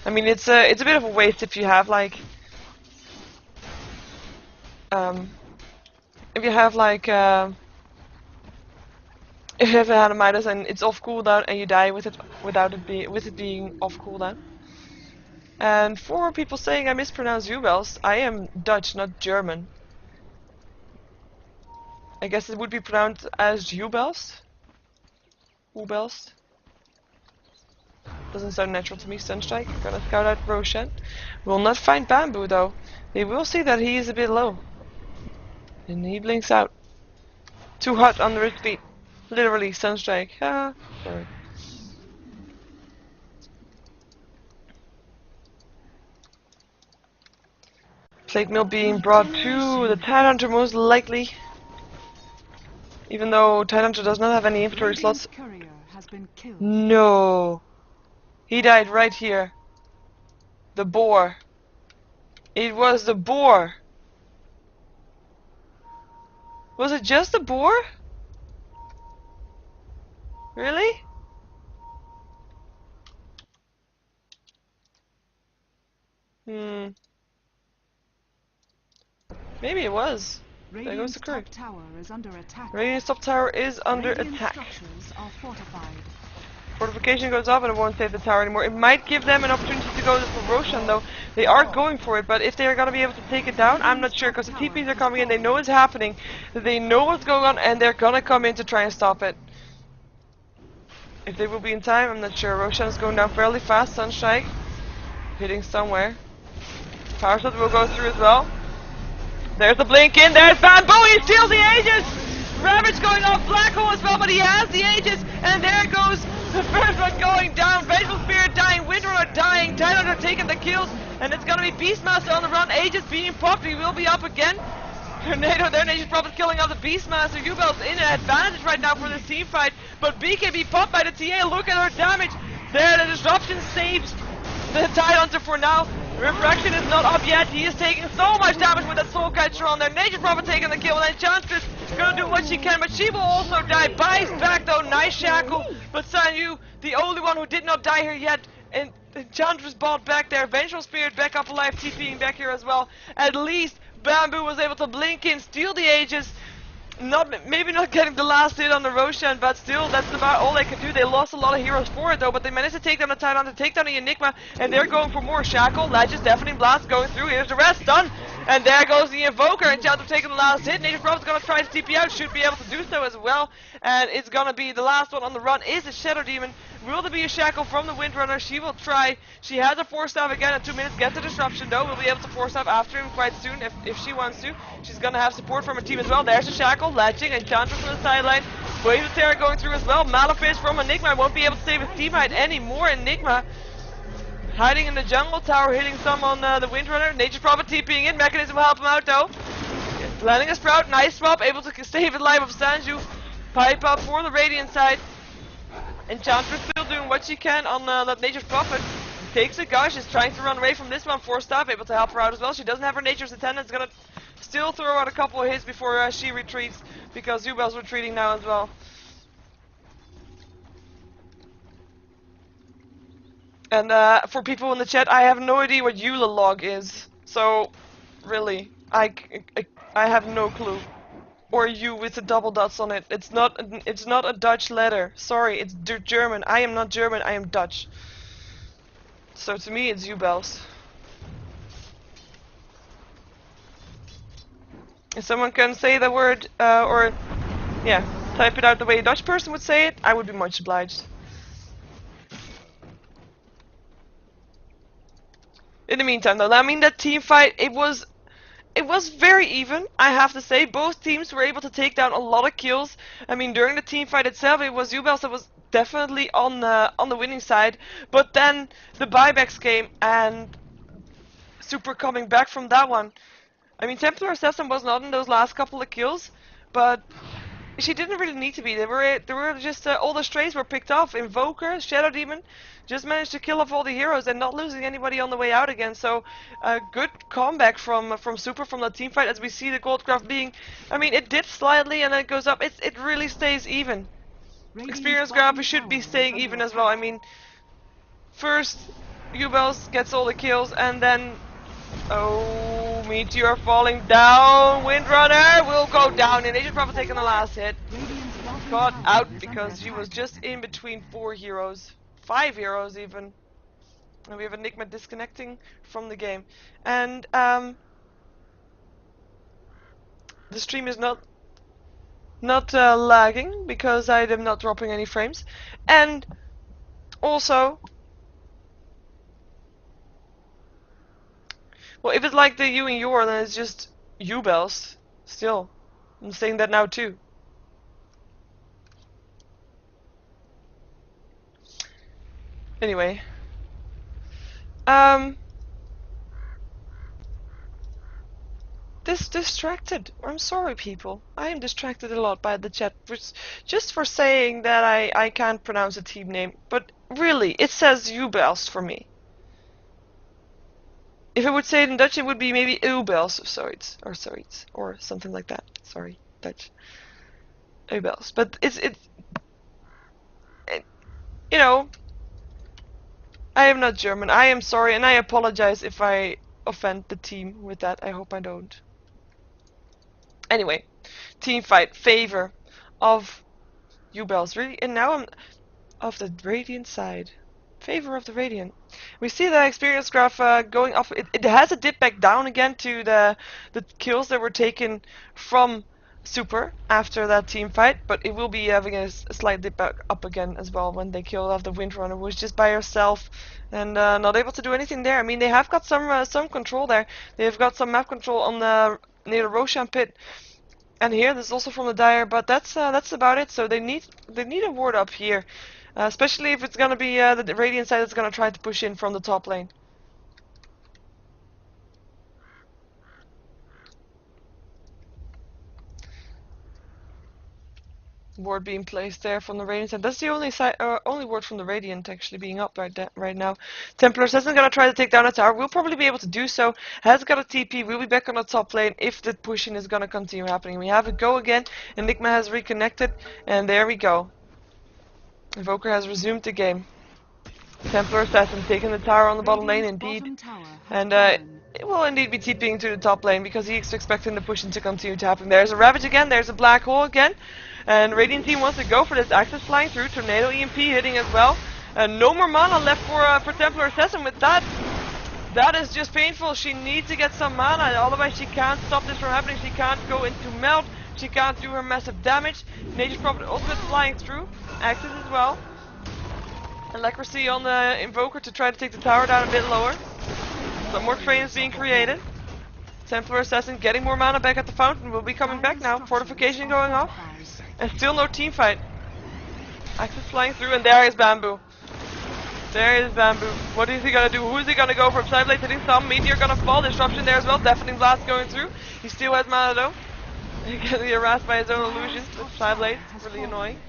I mean, it's a bit of a waste if you have like if you have a Hand of Midas and it's off cooldown and you die with it with it being off cooldown. And for people saying I mispronounced Uebelst, I am Dutch, not German. I guess it would be pronounced as Uebelst. Uebelst. Doesn't sound natural to me. Sunstrike. Gonna scout out Roshan. Will not find Bamboo though. They will see that he is a bit low. And he blinks out. Too hot under his feet. Literally, Sunstrike. Ah, sorry. Plate mill being brought to the Tidehunter most likely. Even though Tidehunter does not have any inventory slots. No. He died right here. The boar. It was the boar. Was it just the boar? Really? Hmm. Maybe it was. There goes the Top Kirk. tower is under attack. Radiant's top tower is under Radiant attack. structures are fortified. Fortification goes off and it won't save the tower anymore. It might give them an opportunity to go for Roshan though. They are going for it, but if they're gonna be able to take it down, I'm not sure because the TPs are coming in, they know it's happening, they know what's going on, and they're gonna come in to try and stop it. If they will be in time, I'm not sure. Roshan is going down fairly fast, Sunstrike. Hitting somewhere. Power shot will go through as well. There's the blink in, there's Bamboo, he steals the Aegis! Ravage going off, Black Hole as well, but he has the Aegis, and there goes the first one going down, Vengeful Spirit dying, Windrunner dying, Tidehunter taking the kills, and it's gonna be Beastmaster on the run, Aegis being popped, he will be up again. Tornado there, Nature's Prophet killing off the Beastmaster, Uebelst in an advantage right now for this team fight, but BKB popped by the TA, look at her damage, there the disruption saves the Tidehunter for now. Refraction is not up yet. He is taking so much damage with that Soul Catcher on there. Nature's Prophet taking the kill, and Enchantress gonna do what she can, but she will also die. Buys back though, nice shackle. But Sanyu, the only one who did not die here yet, and Enchantress bought back there. Vengeful Spirit back up alive, TPing back here as well. At least Bamboo was able to blink in, steal the Aegis. Maybe not getting the last hit on the Roshan, but still, that's about all they could do. They lost a lot of heroes for it though, but they managed to take down the Tidehunter, take down the Enigma, and they're going for more. Shackle, Ledges, Deafening Blast going through. Here's the rest done, and there goes the Invoker. And Enchantress taking the last hit. Nature's Prophet's gonna try to TP out, should be able to do so as well. And it's gonna be the last one on the run is a Shadow Demon. Will there be a Shackle from the Windrunner? She will try. She has a Force Staff again at 2 minutes. Gets the disruption though. We'll be able to Force Staff after him quite soon if she wants to. She's gonna have support from her team as well. There's the Shackle, Ledging, Enchantress from the sideline. Wave of Terror going through as well. Malefice from Enigma won't be able to save his teammate anymore. Enigma hiding in the jungle tower, hitting some on the Windrunner. Nature's Prophet TPing in. Mechanism will help him out though. Landing a Sprout, nice swap, able to save the life of Sanju. Pipe up for the Radiant side. Enchantress still doing what she can on that Nature's Prophet. Takes a gush, is trying to run away from this one. Force Staff, able to help her out as well. She doesn't have her Nature's Attendance, gonna still throw out a couple of hits before she retreats, because Uebelst's retreating now as well. And for people in the chat, I have no idea what Eula log is. So, really, I have no clue. Or U with the double dots on it. It's not a Dutch letter. Sorry, it's German. I am not German. I am Dutch. So to me, it's Uebelst. If someone can say the word or yeah, type it out the way a Dutch person would say it, I would be much obliged. In the meantime, though, I mean that team fight, it was very even, I have to say. Both teams were able to take down a lot of kills. I mean, during the team fight itself, it was Uebelst that was definitely on the winning side. But then the buybacks came, and Super coming back from that one. I mean, Templar Assassin was not in those last couple of kills, but she didn't really need to be. They were just all the strays were picked off. Invoker, Shadow Demon, just managed to kill off all the heroes and not losing anybody on the way out again. So a good comeback from Super from the team fight, as we see the Goldcraft being. I mean, it dips slightly and then it goes up. It really stays even. Experience graph should be staying even as well. I mean, first Uebelst gets all the kills and then oh, Meteor falling down. Windrunner will go down, and Nature's Prophet taking the last hit. Got out because she was just in between 4 heroes. 5 heroes even. And we have Enigma disconnecting from the game. And the stream is not lagging because I am not dropping any frames. And also, well, if it's like the you and your, then it's just Uebelst. Still, I'm saying that now too. Anyway, distracted. I'm sorry, people. I am distracted a lot by the chat, just for saying that I can't pronounce a team name. But really, it says Uebelst for me. If I would say it in Dutch, it would be maybe Uebelst or zoiets, or something like that. Sorry, Dutch. Uebelst, but it's am not German. I am sorry, and I apologize if I offend the team with that. I hope I don't. Anyway, team fight, favor of Uebelst. Really, and now I'm of the Radiant side. Favor of the Radiant. We see the experience graph going up. It has a dip back down again to the kills that were taken from Super after that team fight, but it will be having a slight dip back up again as well when they killed off the Windrunner, who was just by herself and not able to do anything there. I mean, they have got some control there. They've got some map control on the near the Roshan pit. And here, this is also from the Dire, but that's about it. So they need a ward up here, especially if it's gonna be the Radiant side that's gonna try to push in from the top lane. Ward being placed there from the Radiant side. That's the only ward from the Radiant actually being up right now. Templars isn't gonna try to take down a tower. We'll probably be able to do so. Has got a TP. We'll be back on the top lane if the pushing is gonna continue happening. We have a go again. Enigma has reconnected, and there we go. Invoker has resumed the game. Templar Assassin taking the tower on the bottom lane indeed. And it will indeed be TPing to the top lane because he's expecting the pushing to continue to happen. There's a Ravage again, there's a Black Hole again. And Radiant team wants to go for this. Axis flying through, Tornado EMP hitting as well. And no more mana left for Templar Assassin with that. That is just painful. She needs to get some mana, otherwise she can't stop this from happening. She can't go into melt. She can't do her massive damage. Nature's Prophet ultimate flying through. Axis as well. And Leprosy on the Invoker to try to take the tower down a bit lower. Some more trains being created. Templar Assassin getting more mana back at the fountain. Will be coming back now. Fortification going off. And still no team fight. Axis flying through, and there is Bamboo. There is Bamboo. What is he gonna do? Who is he gonna go for? Psyblade hitting some. Meteor gonna fall. Disruption there as well. Deafening Blast going through. He still has mana though. Getting harassed by his own illusions with Psyblade. Really annoying.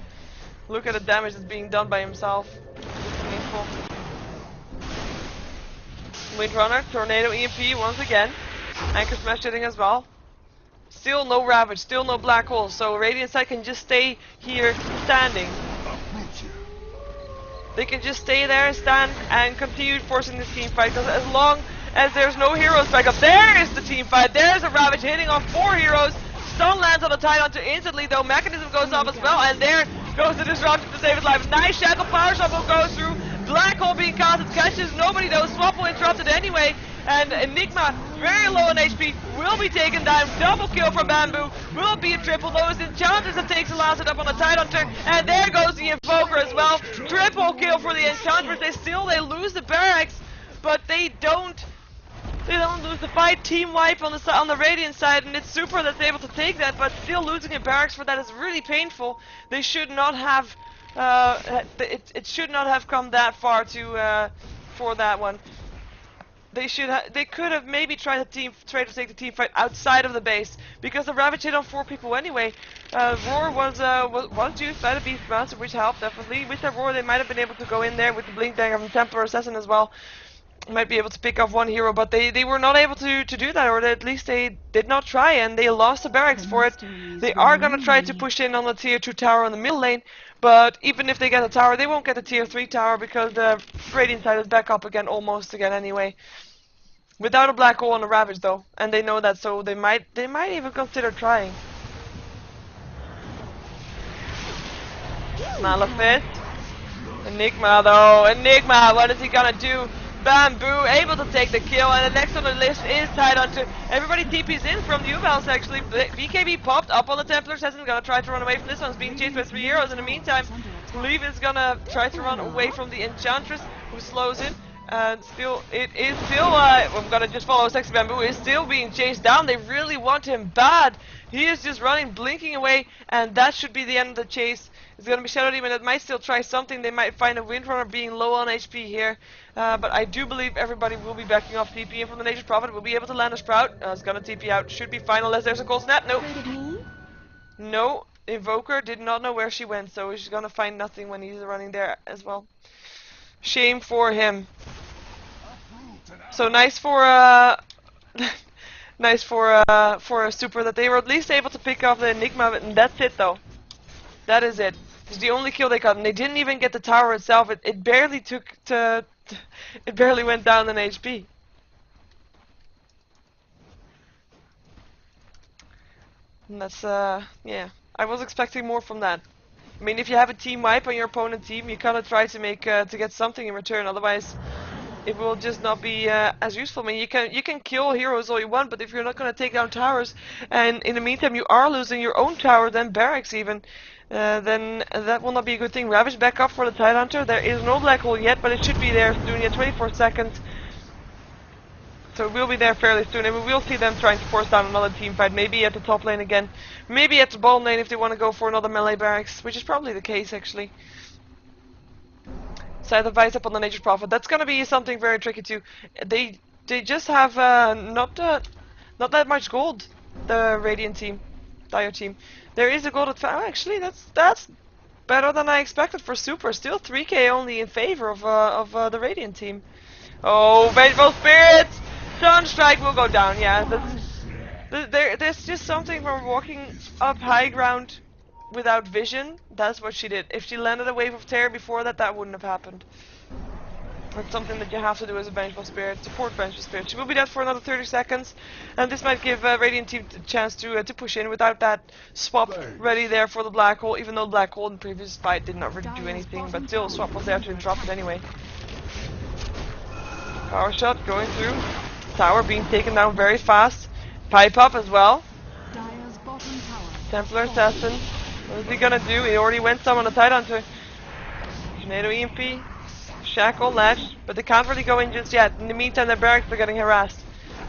Look at the damage that's being done by himself. It's painful. Windrunner, Tornado EMP once again. Anchor Smash hitting as well. Still no Ravage, still no Black Hole, so Radiant side can just stay here standing. They can just stay there, stand, and continue forcing this team fight, because as long as there's no heroes back up, there is the team fight, there's a Ravage hitting off 4 heroes. Stun lands on the Tidehunter instantly though, Mechanism goes up as well, and there goes the Disruption to save his life. Nice Shackle, Power Shot will go through, Black Hole being casted, catches nobody though, Swap will interrupt it anyway, and Enigma, very low on HP, will be taken down. Double kill from Bamboo, will be a triple. Those Enchanters that takes the last hit up on the Tidehunter, and there goes the Invoker as well. Triple kill for the Enchanters. They lose the barracks, but they don't lose the fight. Team wipe on the Radiant side, and it's Super that's able to take that, but still losing a barracks for that is really painful. They should not have it should not have come that far to for that one. They could have maybe tried to take the team fight outside of the base, because the Ravage hit on 4 people anyway. Roar was used by the Beastmaster, which helped definitely. With that Roar, they might have been able to go in there with the Blink Dagger from Templar Assassin as well. Might be able to pick off 1 hero, but they were not able to do that, or at least they did not try, and they lost the barracks for it. They are gonna try to push in on the tier 2 tower on the middle lane, but even if they get a tower, they won't get the tier 3 tower because the Radiant side is back up again, almost again anyway. Without a Black Hole on the Ravage though, and they know that, so they might even consider trying. Malefit. Enigma though, Enigma, what is he gonna do? Bamboo able to take the kill, and the next on the list is Tidehunter. Everybody TP's in from the Uebelst actually. BKB popped up on the Templar Assassin, gonna try to run away from this one. It's being chased by 3 heroes in the meantime. Leave is gonna try to run away from the Enchantress, who slows in. And still, I'm gonna just follow Sexy Bamboo, is still being chased down. They really want him bad. He is just running, blinking away, and that should be the end of the chase. It's gonna be Shadow Demon that might still try something. They might find a Windrunner being low on HP here. But I do believe everybody will be backing off TP, and from the Nature's Prophet will be able to land a Sprout. It's gonna TP out, should be fine unless there's a cold snap. Nope. No, Invoker did not know where she went, so he's gonna find nothing when he's running there as well. Shame for him. So nice for nice for a Super that they were at least able to pick off the Enigma, and that's it though. That is it. It's the only kill they got, and they didn't even get the tower itself. It barely took It barely went down in HP. And that's, yeah. I was expecting more from that. I mean, if you have a team wipe on your opponent team, you kind of try to make, to get something in return. Otherwise, it will just not be as useful. I mean, you can kill heroes all you want, but if you're not going to take down towers, and in the meantime you are losing your own tower, then barracks even, then that will not be a good thing. Ravage back up for the Tidehunter. There is no black hole yet, but it should be there soon. Yeah, 24 seconds. So we'll be there fairly soon, and we will see them trying to force down another team fight. Maybe at the top lane again, maybe at the bottom lane if they want to go for another melee barracks, which is probably the case actually. Side advice up on the Nature's Prophet. That's gonna be something very tricky too. They just have not that much gold. The Radiant team, Dire team. There is a gold at actually that's better than I expected for Super. Still 3k only in favor of the Radiant team. Oh, Vengeful Spirits! Sunstrike will go down. Yeah, there's just something from walking up high ground without vision. That's what she did. If she landed a wave of terror before that, that wouldn't have happened. That's something that you have to do as a Vengeful Spirit. Support Vengeful Spirit. She will be dead for another 30 seconds, and this might give Radiant team a chance to push in without that swap ready there for the black hole. Even though the black hole in the previous fight did not really do anything, but still, swap was there to interrupt it anyway. Power shot going through. Tower being taken down very fast. Pipe up as well. Templar Assassin. What is he gonna do? He already went some on the Tidehunter. Tornado EMP. Shackle, Latch. But they can't really go in just yet. In the meantime, their barracks are getting harassed.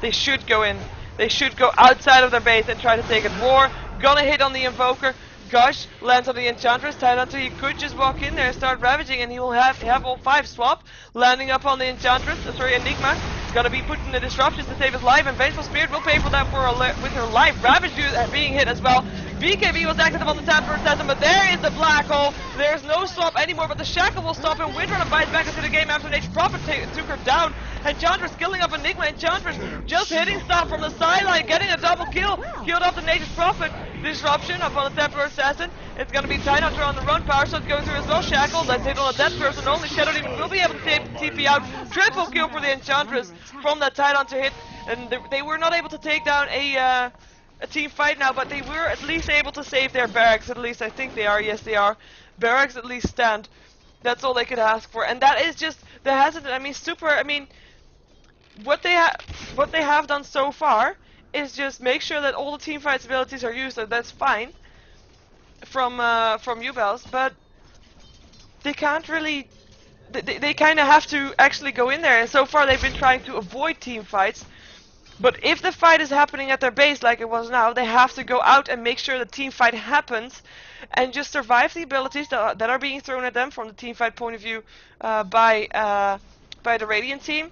They should go in. They should go outside of their base and try to take it. War. Gonna hit on the Invoker. Gush lands on the Enchantress. Tidehunter, he could just walk in there and start ravaging, and he will have all 5 swap. Landing up on the Enchantress. Sorry, Enigma. Gonna be put in the disruptions to save his life, and Vengeful Spirit will pay for that with her life. Ravage being hit as well. BKB was active on the Templar Assassin, but there is the black hole. There's no swap anymore, but the Shackle will stop him. Windrunner bites back into the game after Nature's Prophet took her down. Enchantress killing up Enigma. Enchantress just hitting stuff from the sideline, getting a double kill. Killed off the Nature's Prophet. Disruption up on the Templar Assassin. It's gonna be Tidehunter on the run. Power shot going through as well. Shackle, that's hit on a dead person. Only Shadow Demon will be able to TP out. Triple kill for the Enchantress from that Tidehunter hit. And they were not able to take down a team fight now, but they were at least able to save their barracks. At least I think they are. Yes, they are. Barracks at least stand. That's all they could ask for, and that is just the hesitant. I mean, Super. I mean, what they have done so far is just make sure that all the team fights abilities are used. And that's fine from Uebelst, but they can't really. They kind of have to actually go in there, and so far they've been trying to avoid team fights. But if the fight is happening at their base like it was now, they have to go out and make sure the team fight happens and just survive the abilities that are being thrown at them from the team fight point of view by the Radiant team,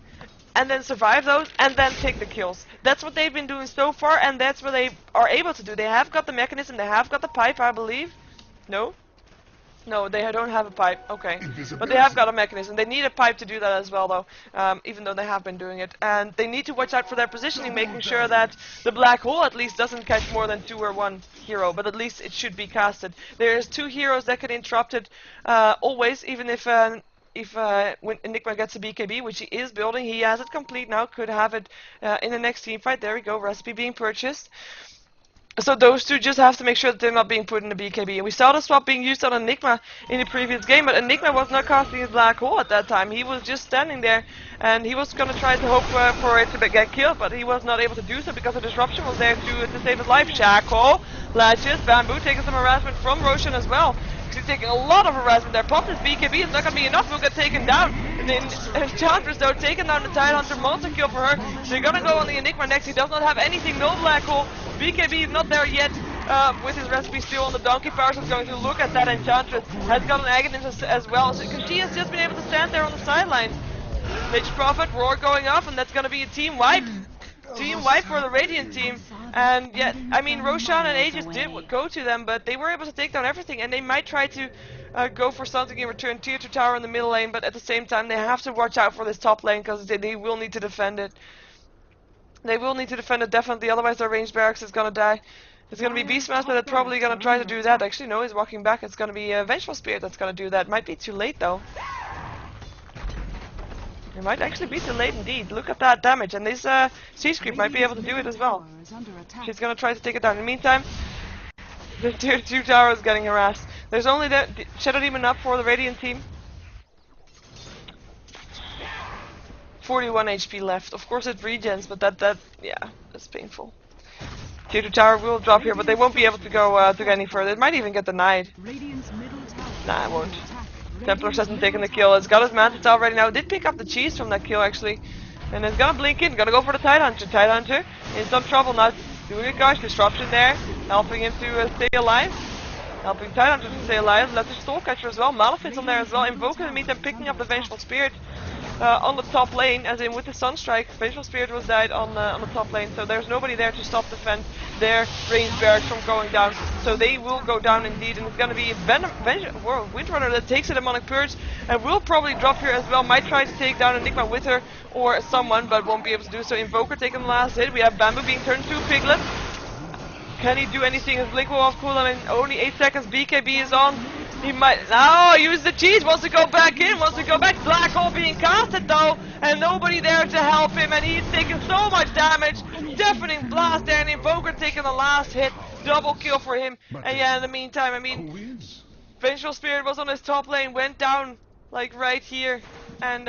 and then survive those and then take the kills. That's what they've been doing so far, and that's what they are able to do. They have got the mechanism, they have got the pipe, I believe. No? No, they don't have a pipe. Okay. But they have got a mechanism. They need a pipe to do that as well, though, even though they have been doing it. And they need to watch out for their positioning, making sure that the black hole at least doesn't catch more than 2 or 1 hero, but at least it should be casted. There's 2 heroes that can interrupt it always, even if when Enigma gets a BKB, which he is building, he has it complete now, could have it in the next team fight. There we go, recipe being purchased. So those 2 just have to make sure that they're not being put in the BKB. And we saw the swap being used on Enigma in the previous game, but Enigma was not casting his black hole at that time. He was just standing there, and he was going to try to hope for it to get killed, but he was not able to do so because the disruption was there to save his life. Shackle, Latches, Bamboo taking some harassment from Roshan as well. He's taking a lot of harassment there. Popped his BKB, it's not going to be enough, he'll get taken down. And then Enchantress though, taking down the Tidehunter, monster kill for her. They're going to go on the Enigma next, he does not have anything, no black hole. BKB is not there yet, with his recipe still on the donkey. Powers is going to look at that Enchantress, has got an Agonist as well, because she has just been able to stand there on the sideline. Nature's Prophet, Roar going off, and that's going to be a team wipe. Team wipe for the Radiant team. And yeah, I mean, Roshan and Aegis did go to them, but they were able to take down everything, and they might try to go for something in return, tier 2 tower in the middle lane, but at the same time they have to watch out for this top lane, because they will need to defend it. They will need to defend it definitely, otherwise their ranged barracks is gonna die. It's gonna be Beastmaster that's probably gonna try to do that. Actually, no, he's walking back. It's gonna be Vengeful Spirit that's gonna do that. Might be too late though. It might actually be too late indeed. Look at that damage, and this Siege Creep might be able to do it as well. She's gonna try to take it down. In the meantime, the tier 2 tower is getting harassed. There's only the Shadow Demon up for the Radiant team. 41 HP left. Of course it regens, but yeah, that's painful. Tier 2 tower will drop here, but they won't be able to go any further. It might even get denied. Nah, it won't. Templars hasn't taken the kill. It's got his mantis already now. It did pick up the cheese from that kill actually. And it's gonna blink in, gonna go for the Tide Hunter. Tide Hunter in some trouble now. Doing a gosh disruption there, helping him to stay alive. Helping Tide Hunter to stay alive. Let the Stormcatcher as well. Malefic's on there as well. Invoker in the meantime picking up the Vengeful Spirit. On the top lane, as in with the Sunstrike, Vengeful Spirit was died on the top lane, so there's nobody there to stop their ranged barracks from going down. So they will go down indeed, and it's going to be Windrunner that takes a Demonic Purge, and will probably drop here as well. Might try to take down Enigma with her or someone, but won't be able to do so. Invoker taking the last hit. We have Bamboo being turned to a Piglet. Can he do anything? His Blink will off cooldown in only 8 seconds. BKB is on. He might use the cheese, wants to go back in, wants to go back. Black hole being casted though, and nobody there to help him, and he's taking so much damage. Deafening blast there, and Invoker taking the last hit. Double kill for him. And yeah, in the meantime, I mean, Vengeful Spirit was on his top lane, went down like right here, and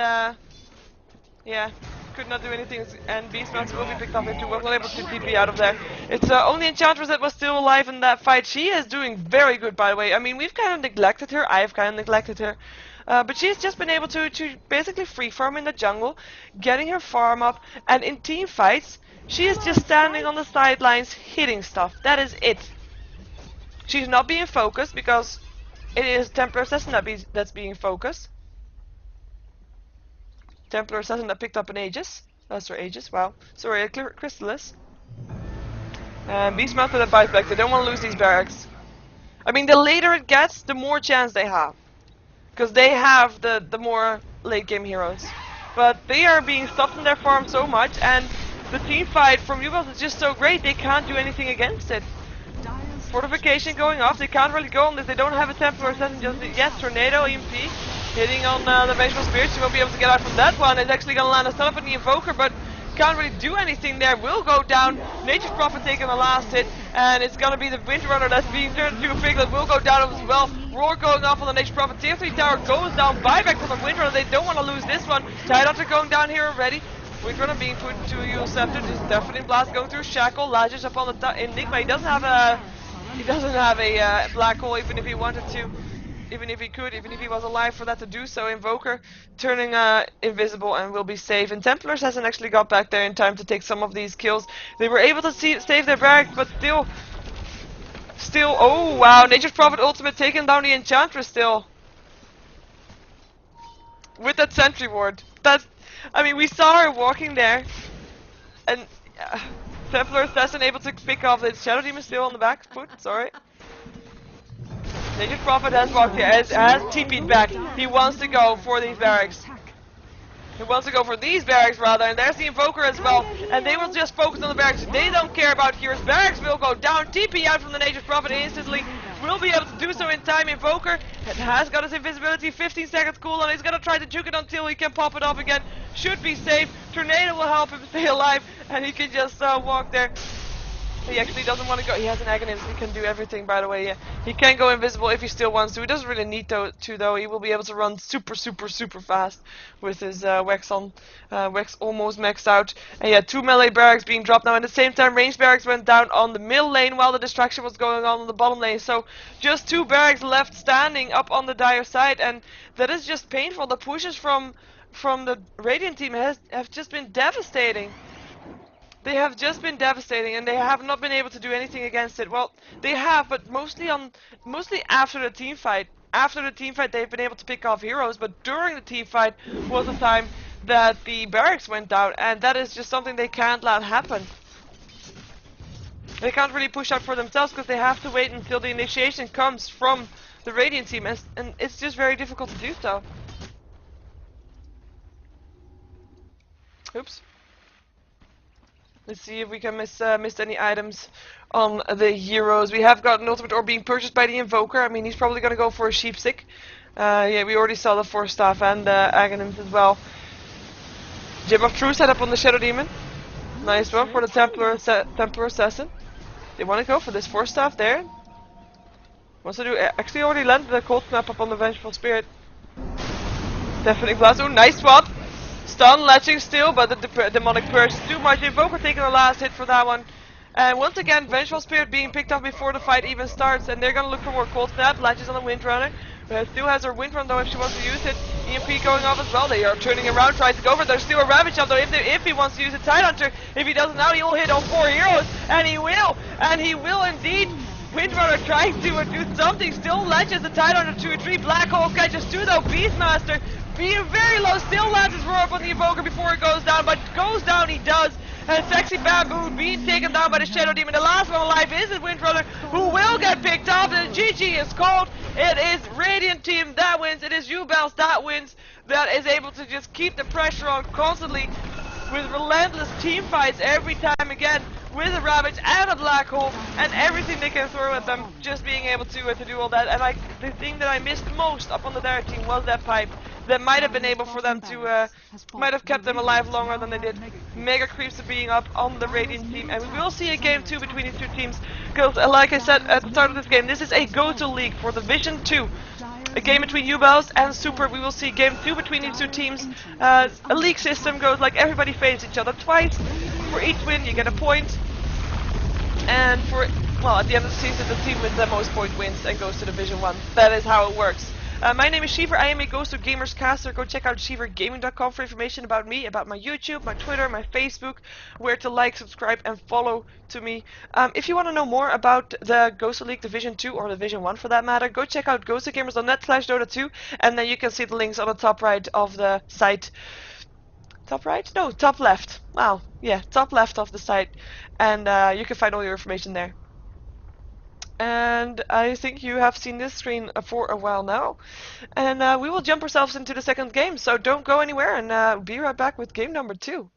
yeah, could not do anything, and Beastmaster will be picked up into, wasn't able to TP out of there. It's only Enchantress that was still alive in that fight. She is doing very good, by the way. I mean, we've kind of neglected her, I've kind of neglected her, but she's just been able to basically free farm in the jungle, getting her farm up, and in team fights, she is just standing on the sidelines hitting stuff. That is it. She's not being focused, because it is Templar Assassin that's being focused. Templar Assassin that picked up an Aegis. Sorry, Aegis, wow. Sorry, a Crystallis. And Beastmaster that buys back. They don't want to lose these barracks. I mean, the later it gets, the more chance they have. Because they have the more late game heroes. But they are being stopped in their farm so much, and the team fight from Uebelst is just so great, they can't do anything against it. Fortification going off, they can't really go on this, they don't have a Templar Assassin just yet. Tornado, EMP. Hitting on the Vengeful Spirit, she won't be able to get out from that one. It's actually going to land a stun up on the Invoker, but can't really do anything there. Will go down. Nature's Prophet taking the last hit, and it's going to be the Windrunner that's being turned into a Piglet. Will go down as well. Roar going off on the Nature's Prophet. Tier 3 tower goes down. Buyback from the Windrunner. They don't want to lose this one. Tide Hunter going down here already. Windrunner being put to a Eul Scepter. Just Deafening Blast going through Shackle. Lashes up on the Enigma. He doesn't have a black hole, even if he wanted to. Even if he could, even if he was alive for that to do so. Invoker turning invisible and will be safe. And Templars hasn't actually got back there in time to take some of these kills. They were able to save their barracks, but still, oh wow, Nature's Prophet ultimate taking down the Enchantress still. With that sentry ward. I mean, we saw her walking there, and Templar Assassin able to pick off the Shadow Demon still on the back foot, sorry. Nature's Prophet has walked here, has TP'd back. He wants to go for these barracks. He wants to go for these barracks rather, and there's the Invoker as well. And they will just focus on the barracks. They don't care about heroes. Barracks will go down. TP out from the Nature's Prophet instantly. Will be able to do so in time. Invoker has got his invisibility, 15 seconds cooldown. He's gonna try to juke it until he can pop it off again. Should be safe. Tornado will help him stay alive, and he can just walk there. He actually doesn't want to go. He has an agonist. He can do everything, by the way. Yeah. He can go invisible if he still wants to. He doesn't really need to, though. He will be able to run super fast with his Wex on. Wex almost maxed out. And yeah, 2 melee barracks being dropped now. At the same time, ranged barracks went down on the middle lane while the distraction was going on the bottom lane. So just 2 barracks left standing up on the dire side, and that is just painful. The pushes from the Radiant team have just been devastating. They have just been devastating, and they have not been able to do anything against it. Well, they have, but mostly after the team fight. After the team fight, they've been able to pick off heroes, but during the team fight was the time that the barracks went down, and that is just something they can't let happen. They can't really push out for themselves because they have to wait until the initiation comes from the Radiant team, and it's just very difficult to do so. Oops. Let's see if we can miss any items on the heroes. We have got an ultimate orb being purchased by the Invoker. I mean, he's probably going to go for a Sheepstick. Yeah, we already saw the Force Staff and Aghanims as well. Gem of True set up on the Shadow Demon. Nice one for the Templar Assassin. They want to go for this Force Staff there. Wants to do. Actually, already landed the Cold Snap up on the Vengeful Spirit. Deafening Blast. Oh, nice swap. Stun, latching still, but the Demonic Purge is too much. Invoker taking the last hit for that one. And once again, Vengeful Spirit being picked up before the fight even starts. And they're gonna look for more Cold Snap. Latches on the Windrunner. Still has her Windrun though if she wants to use it. EMP going off as well. They are turning around, trying to go for it. There's still a Ravage up though if he wants to use a Tidehunter. If he doesn't now, he will hit on 4 heroes. And he will! And he will indeed! Windrunner trying to do something. Still latches the Tidehunter 2 or 3. Black Hole catches 2 though. Beastmaster being very low. Still lands his roar up on the Evoker before it goes down. But goes down he does. And Sexy Bamboo being taken down by the Shadow Demon. The last one alive is the Windrunner, who will get picked off. And GG is called. It is Radiant Team that wins. It is Uebelst that wins. That is able to just keep the pressure on constantly with relentless team fights every time again. With a Ravage and a Black Hole and everything they can throw at them, just being able to do all that. And the thing that I missed most up on the Dire team was that pipe that might have been able for them to, might have kept them alive longer than they did. Mega Creeps being up on the Radiant team, and we will see a game 2 between these two teams. Because, like I said at the start of this game, this is a GosuLeague for Division 2. A game between Uebelst and Super. We will see game 2 between these two teams. A league system goes like everybody faces each other twice. For each win you get a point. And for, well, at the end of the season the team with the most points wins and goes to Division 1. That is how it works. My name is Sheever. I am a GosuGamers caster. Go check out SheeverGaming.com for information about me, about my YouTube, my Twitter, my Facebook, where to like, subscribe, and follow to me. If you want to know more about the GosuLeague Division 2 or Division 1 for that matter, go check out GosuGamers.net/Dota2, and then you can see the links on the top right of the site. Top right? No, top left. Wow, yeah, top left of the site, and you can find all your information there. And I think you have seen this screen for a while now. And we will jump ourselves into the second game, so don't go anywhere, and be right back with game number 2.